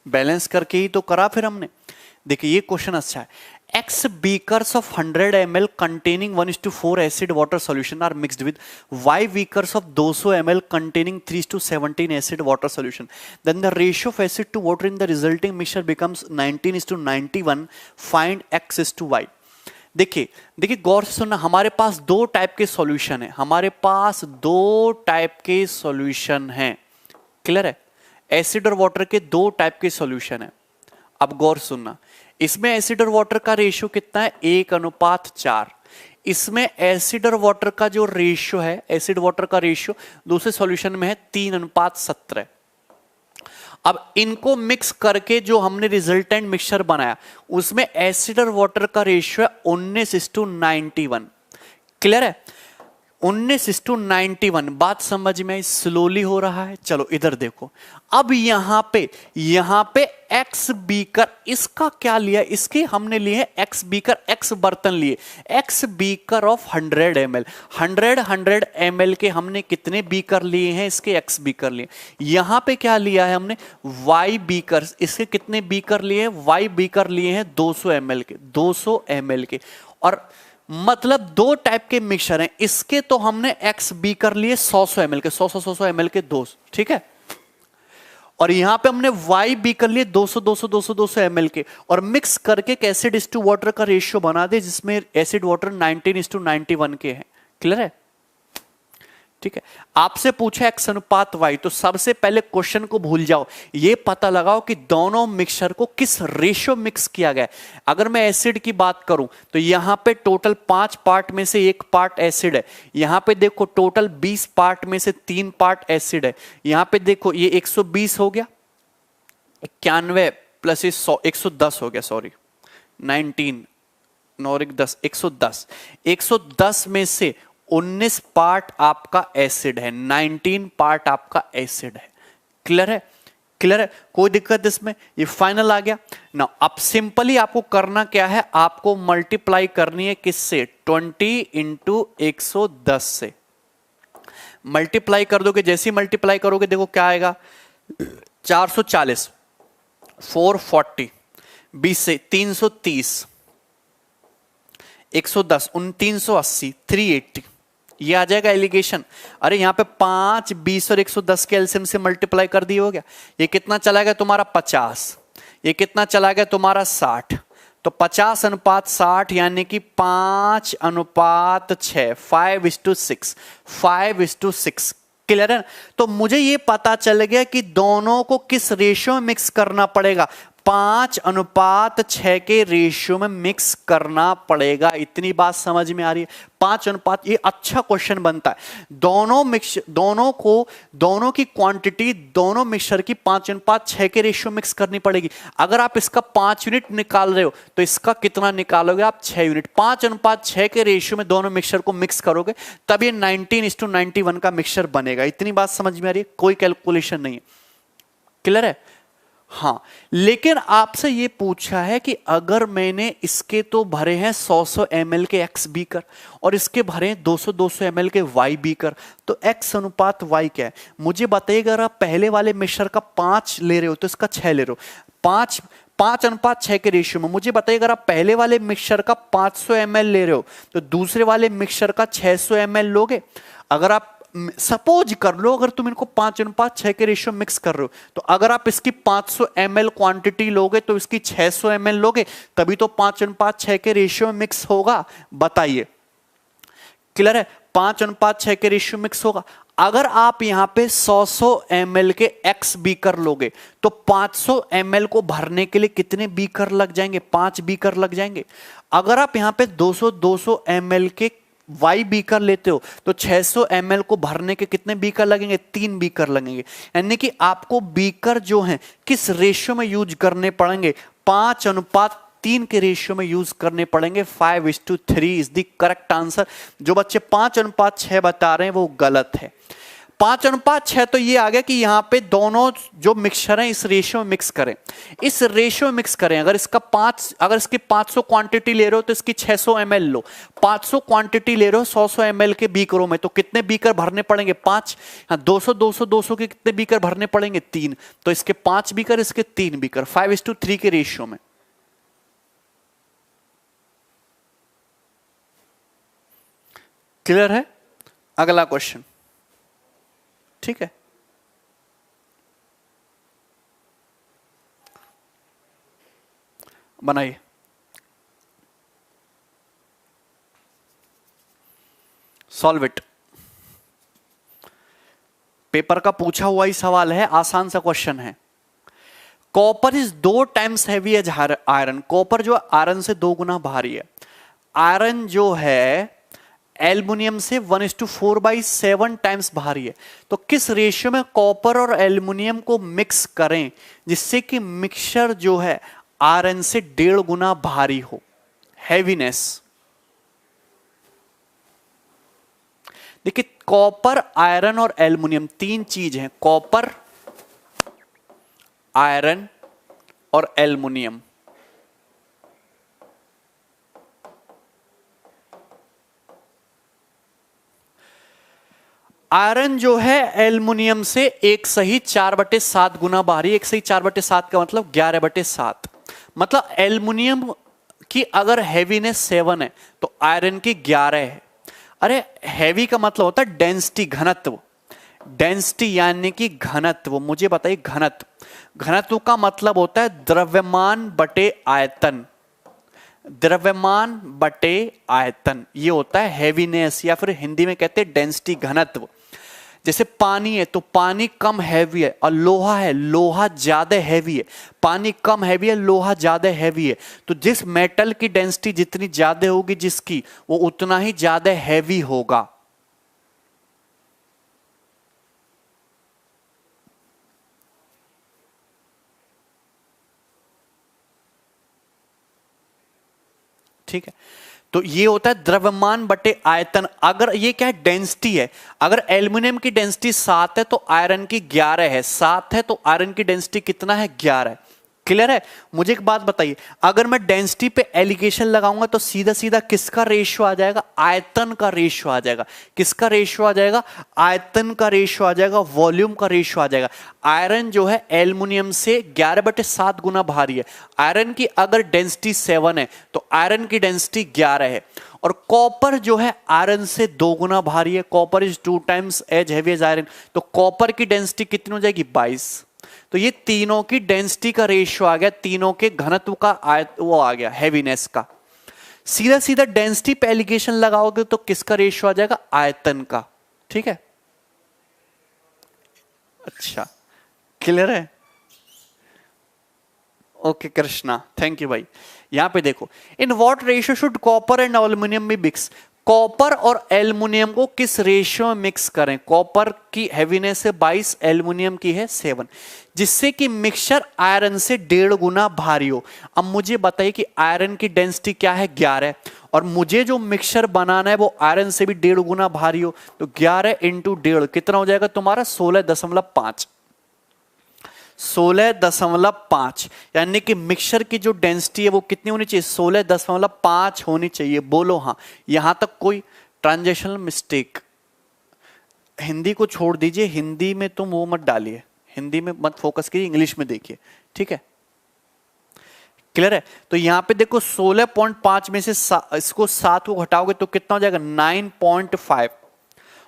बैलेंस करके ही तो करा फिर हमने। देखिए ये क्वेश्चन अच्छा है। X beakers of 100 ml containing 1:4 acid water solution are mixed with Y beakers of 200 ml containing 3:17 acid water solution. Then the ratio of acid to water in the resulting mixture becomes 19:91. Find X is to Y. देखिए देखिए गौर से सुनना, हमारे पास दो टाइप के सॉल्यूशन है, हमारे पास दो टाइप के सॉल्यूशन हैं, क्लियर है। एसिड और वाटर के दो टाइप के सॉल्यूशन है। अब गौर सुनना, इसमें एसिड और वाटर का रेशियो कितना है, 1:4। इसमें एसिड और वाटर का जो रेशियो है, एसिड वाटर का रेशियो दूसरे सॉल्यूशन में है 3:17। अब इनको मिक्स करके जो हमने रिजल्टेंट मिक्सचर बनाया, उसमें एसिड और वाटर का रेशियो है 19:91। क्लियर है, 19:91। बात समझ में स्लोली हो रहा है। चलो इधर देखो, अब यहां पे एक्स बीकर, इसका क्या लिया, इसके हमने लिए है एक्स बीकर, एक्स बर्तन लिए, x beaker of 100 ml। 100 ml के हमने कितने बीकर लिए हैं, इसके एक्स बीकर लिए। यहां पे क्या लिया है हमने, वाई बीकर, इसके कितने बीकर लिए हैं, वाई बीकर लिए हैं 200 ml के, 200 ml के। और मतलब दो टाइप के मिक्सचर हैं, इसके तो हमने एक्स बीकर लिए 100 ml के, 100 ml के 200, ठीक है। और यहां पे हमने वाई बीकर लिए 200 ml के, और मिक्स करके एसिड इस टू वाटर का रेशियो बना दे, जिसमें एसिड वाटर 19:91 के हैं। क्लियर है, ठीक है। आपसे पूछा एक्स अनुपात वाई, तो सबसे पहले क्वेश्चन को भूल जाओ, ये पता लगाओ कि दोनों मिक्सचर को किस रेशियो मिक्स किया गया है। अगर मैं एसिड की बात करूं तो यहां पे टोटल 5 पार्ट में से 1 पार्ट एसिड है। यहां पे देखो टोटल 20 पार्ट में से 3 पार्ट एसिड है। यहां पे देखो ये 120 हो गया, 91 प्लस 110 हो गया, सॉरी 19 नौरिक 10, 110। 110 में से 19 पार्ट आपका एसिड है, 19 पार्ट आपका एसिड है। क्लियर है, क्लियर है, कोई दिक्कत इसमें, ये फाइनल आ गया ना। अब सिंपली आपको करना क्या है, आपको मल्टीप्लाई करनी है किससे, 20 × 110 से मल्टीप्लाई कर दोगे। जैसे ही मल्टीप्लाई करोगे देखो क्या आएगा, 440, 440, 20 से 330, 110, 380, 380, ये आ जाएगा एलिगेशन। अरे यहां पे 5, 20 और 110 के एलसीएम से मल्टीप्लाई कर दिए हो गया। ये कितना चला गया तुम्हारा 50, ये कितना चला गया तुम्हारा 60, तो 50:60 यानी कि 5:6, 5:6, 5:6। क्लियर है, तो मुझे ये पता चल गया कि दोनों को किस रेशियो में मिक्स करना पड़ेगा, 5:6 के रेशियो में मिक्स करना पड़ेगा। इतनी बात समझ में आ रही है, 5:, ये अच्छा क्वेश्चन बनता है। दोनों की क्वांटिटी, दोनों मिक्सचर की 5:6 के रेशियो मिक्स करनी पड़ेगी। अगर आप इसका 5 यूनिट निकाल रहे हो तो इसका कितना निकालोगे आप, 6 यूनिट। 5:6 के रेशियो में दोनों मिक्सचर को मिक्स करोगे तब ये 19:91 का मिक्सचर बनेगा। इतनी बात समझ में आ रही है, कोई कैलकुलेशन नहीं है। क्लियर है, हाँ। लेकिन आपसे ये पूछा है कि अगर मैंने इसके तो भरे हैं 100 ml के एक्स बीकर और इसके भरे हैं 200 ml के वाई बीकर, तो एक्स अनुपात वाई क्या है मुझे बताइएगा। अगर आप पहले वाले मिक्सचर का 5 ले रहे हो तो इसका 6 ले रहे हो, 5:6 के रेशियो में। मुझे बताइए अगर आप पहले वाले मिक्सचर का 500 ml ले रहे हो तो दूसरे वाले मिक्सचर का 600 ml लोगे। अगर आप सपोज कर लो अगर तुम इनको 5:6 के रेशियो मिक्स कर रहे हो तो अगर आप इसकी 500 ml क्वांटिटी लोगे तो इसकी 600 ml लोगे, तभी तो 5:6 के रेशियो में मिक्स होगा। बताइए, क्लियर है? 5:6 के रेशियो मिक्स होगा। अगर आप यहां पे 100 ml के एक्स बीकर लोगे तो 500 ml को भरने के लिए कितने बीकर लग जाएंगे? 5 बीकर लग जाएंगे। अगर आप यहां पे 200 ml के वाई बीकर लेते हो तो 600 ml को भरने के कितने बीकर लगेंगे? 3 बीकर लगेंगे। यानी कि आपको बीकर जो हैं किस रेशियो में यूज करने पड़ेंगे? 5:3 के रेशियो में यूज करने पड़ेंगे। 5:3 इज द करेक्ट आंसर। जो बच्चे 5:6 बता रहे हैं वो गलत है। 5:6 तो ये आ गया कि यहां पे दोनों जो मिक्सचर है इस रेशियो में मिक्स करें, इस रेशियो में मिक्स करें। अगर इसकी 500 क्वांटिटी ले रहे हो तो इसकी 600 ml लो। 500 क्वांटिटी ले रहे हो 100 ml के बीकरों में तो कितने बीकर भरने पड़ेंगे? 5। हाँ, 200 के कितने बीकर भरने पड़ेंगे? 3। तो इसके 5 बीकर, इसके 3 बीकर, 5:3 के रेशियो में। क्लियर है? अगला क्वेश्चन, ठीक है? बनाइए। Solve it. पेपर का पूछा हुआ ही सवाल है, आसान सा क्वेश्चन है। Copper is 2 times heavy as iron. Copper जो आयरन से 2 गुना भारी है। आयरन जो है एल्युमिनियम से 1:4/7 टाइम्स भारी है। तो किस रेशियो में कॉपर और एल्युमिनियम को मिक्स करें जिससे कि मिक्सचर जो है आयरन से 1.5 गुना भारी हो? हैवीनेस देखिए, कॉपर, आयरन और एल्युमिनियम 3 चीज हैं। कॉपर, आयरन और एल्युमिनियम। आयरन जो है एल्युमिनियम से 1/4/7 गुना भारी। 1/4/7 का मतलब 11/7। मतलब एल्युमिनियम की अगर हैवीनेस 7 है तो आयरन की 11 है। अरे हैवी का मतलब होता है डेंसिटी, घनत्व। डेंसिटी यानी कि घनत्व। मुझे बताइए घनत्व। घनत्व का मतलब होता है द्रव्यमान बटे आयतन। द्रव्यमान बटे आयतन, ये होता है हैवीनेस, या फिर हिंदी में कहते हैं डेंसिटी, घनत्व। जैसे पानी है तो पानी कम हैवी है, और लोहा है, लोहा ज्यादा हैवी है। पानी कम हैवी है, लोहा ज्यादा हैवी है। तो जिस मेटल की डेंसिटी जितनी ज्यादा होगी जिसकी, वो उतना ही ज्यादा हैवी होगा। ठीक है, तो ये होता है द्रव्यमान बटे आयतन। अगर ये क्या है? डेंसिटी है। अगर एल्युमिनियम की डेंसिटी 7 है तो आयरन की 11 है। 7 है तो आयरन की डेंसिटी कितना है? 11 है। क्लियर है? मुझे एक बात बताइए, अगर मैं डेंसिटी पे एलिगेशन लगाऊंगा तो सीधा सीधा किसका रेशियो आ जाएगा? आयतन का रेशियो आ जाएगा। किसका रेशियो आ जाएगा? आयतन का रेशियो आ जाएगा, वॉल्यूम का रेशियो आ जाएगा। आयरन जो है एल्युमिनियम से 11/7 गुना भारी है। आयरन की अगर डेंसिटी 7 है तो आयरन की डेंसिटी 11 है। और कॉपर जो है आयरन से 2 गुना भारी है। Copper is 2 times as heavy as iron. तो कॉपर की डेंसिटी कितनी हो जाएगी? 22। तो ये तीनों की डेंसिटी का रेशियो आ गया, तीनों के घनत्व का वो आ गया, हैवीनेस का। सीधा सीधा डेंसिटी पे एलिगेशन लगाओगे तो किसका रेशियो आ जाएगा? आयतन का। ठीक है, अच्छा, क्लियर है? ओके कृष्णा, थैंक यू भाई। यहां पे देखो, in what ratio should copper and aluminium be mix. Copper और एल्युमिनियम को किस रेशियो में मिक्स करें? कॉपर की हैवीनेस है 22, एल्युमिनियम की है 7, जिससे कि मिक्सचर आयरन से 1.5 गुना भारी हो। अब मुझे बताइए कि आयरन की डेंसिटी क्या है? 11, और मुझे जो मिक्सचर बनाना है वो आयरन से भी 1.5 गुना भारी हो। तो 11 × 1.5 कितना हो जाएगा तुम्हारा? 16.5। 16.5, यानी कि मिक्सचर की जो डेंसिटी है वो कितनी होनी चाहिए? 16.5 होनी चाहिए। बोलो हाँ। यहां तक कोई ट्रांजेक्शनल मिस्टेक? हिंदी को छोड़ दीजिए, हिंदी में तुम वो मत डालिए, हिंदी में मत फोकस कीजिए, इंग्लिश में देखिए। ठीक है, क्लियर है? तो यहां पे देखो 16.5 में से इसको 7 को घटाओगे तो कितना हो जाएगा 9.5,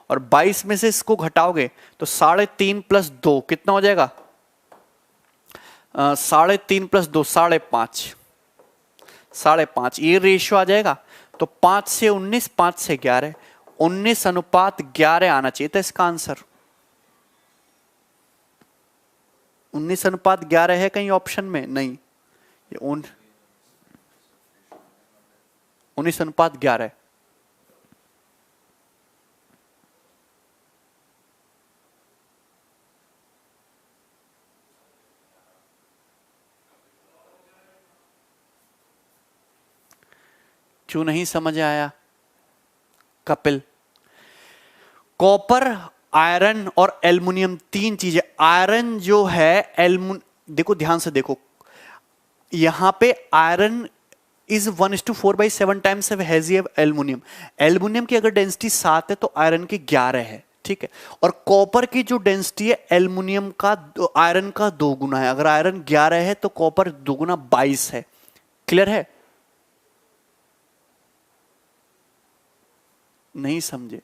और 22 में से इसको घटाओगे तो 3.5 प्लस 2 कितना हो जाएगा 3.5 प्लस 2 5.5, 5.5 ये रेशियो आ जाएगा। तो 5 से 19, 5 से 11, 19:11 आना चाहिए था इसका आंसर। 19:11 है कहीं ऑप्शन में? नहीं, ये 19:11 है। क्यों नहीं समझ आया कपिल? कॉपर, आयरन और एल्युमिनियम तीन चीजें। आयरन जो है देखो ध्यान से देखो, यहां पे iron is 1:4/7 times hazy aluminium. Aluminium की अगर डेंसिटी 7 है तो आयरन की 11 है, ठीक है। और कॉपर की जो डेंसिटी है एल्युमिनियम का आयरन का 2 गुना है। अगर आयरन 11 है तो कॉपर 2 गुना 22 है। क्लियर है? नहीं समझे?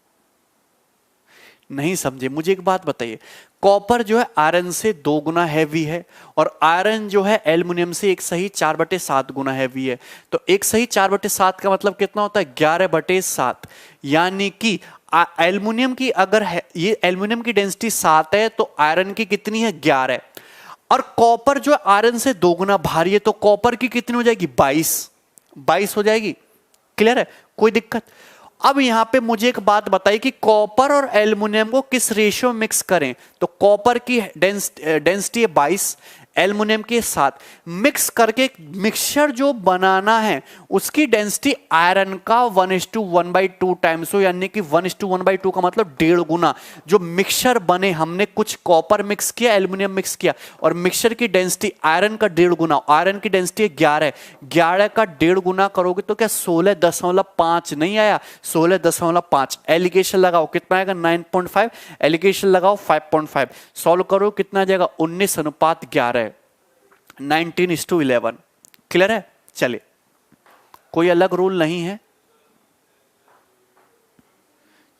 नहीं समझे? मुझे एक बात बताइए, कॉपर जो है आयरन से 2 गुना हैवी है, और आयरन जो है एल्युमिनियम से 1/7 गुना हैवी है। तो 1/7 का मतलब कितना होता है 11/7। यानी कि एल्युमिनियम की अगर है, ये एल्युमिनियम की डेंसिटी 7 है तो आयरन की कितनी है 11। और कॉपर जो आयरन से 2 गुना भारी है तो कॉपर की कितनी हो जाएगी 22 हो जाएगी। क्लियर है? कोई दिक्कत? अब यहां पे मुझे एक बात बताइए कि कॉपर और एल्युमिनियम को किस रेशियो में मिक्स करें। तो कॉपर की डेंसिटी है 22, एल्युमिनियम के 7, मिक्स करके मिक्सचर जो बनाना है उसकी डेंसिटी आयरन का 1:1/2 टाइम्स हो, यानी कि 1:1/2 का मतलब 1.5 गुना। जो मिक्सचर बने, हमने कुछ कॉपर मिक्स किया, एल्युमिनियम मिक्स किया, और मिक्सचर की डेंसिटी आयरन का 1.5 गुना। आयरन की डेंसिटी 11 है, 11 का 1.5 गुना करोगे तो क्या 16.5 नहीं आया? 16.5 एलिगेशन लगाओ कितना आएगा 9.5, एलिगेशन लगाओ 5.5, सॉल्व करो कितना आ जाएगा 19:11, 19:11। क्लियर है? चलिए, कोई अलग रूल नहीं है,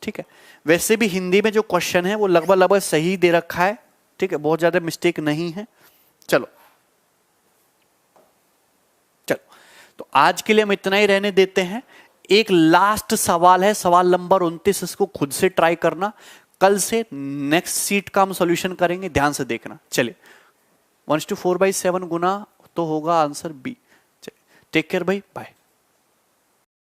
ठीक है। वैसे भी हिंदी में जो क्वेश्चन है वो लगभग सही दे रखा है, ठीक है, बहुत ज्यादा मिस्टेक नहीं है। चलो तो आज के लिए हम इतना ही रहने देते हैं। एक लास्ट सवाल है, सवाल नंबर 29, इसको खुद से ट्राई करना। कल से नेक्स्ट सीट का हम सॉल्यूशन करेंगे, ध्यान से देखना। चलिए, 1:4/7 गुना तो होगा आंसर बी। टेक केयर भाई, बाय।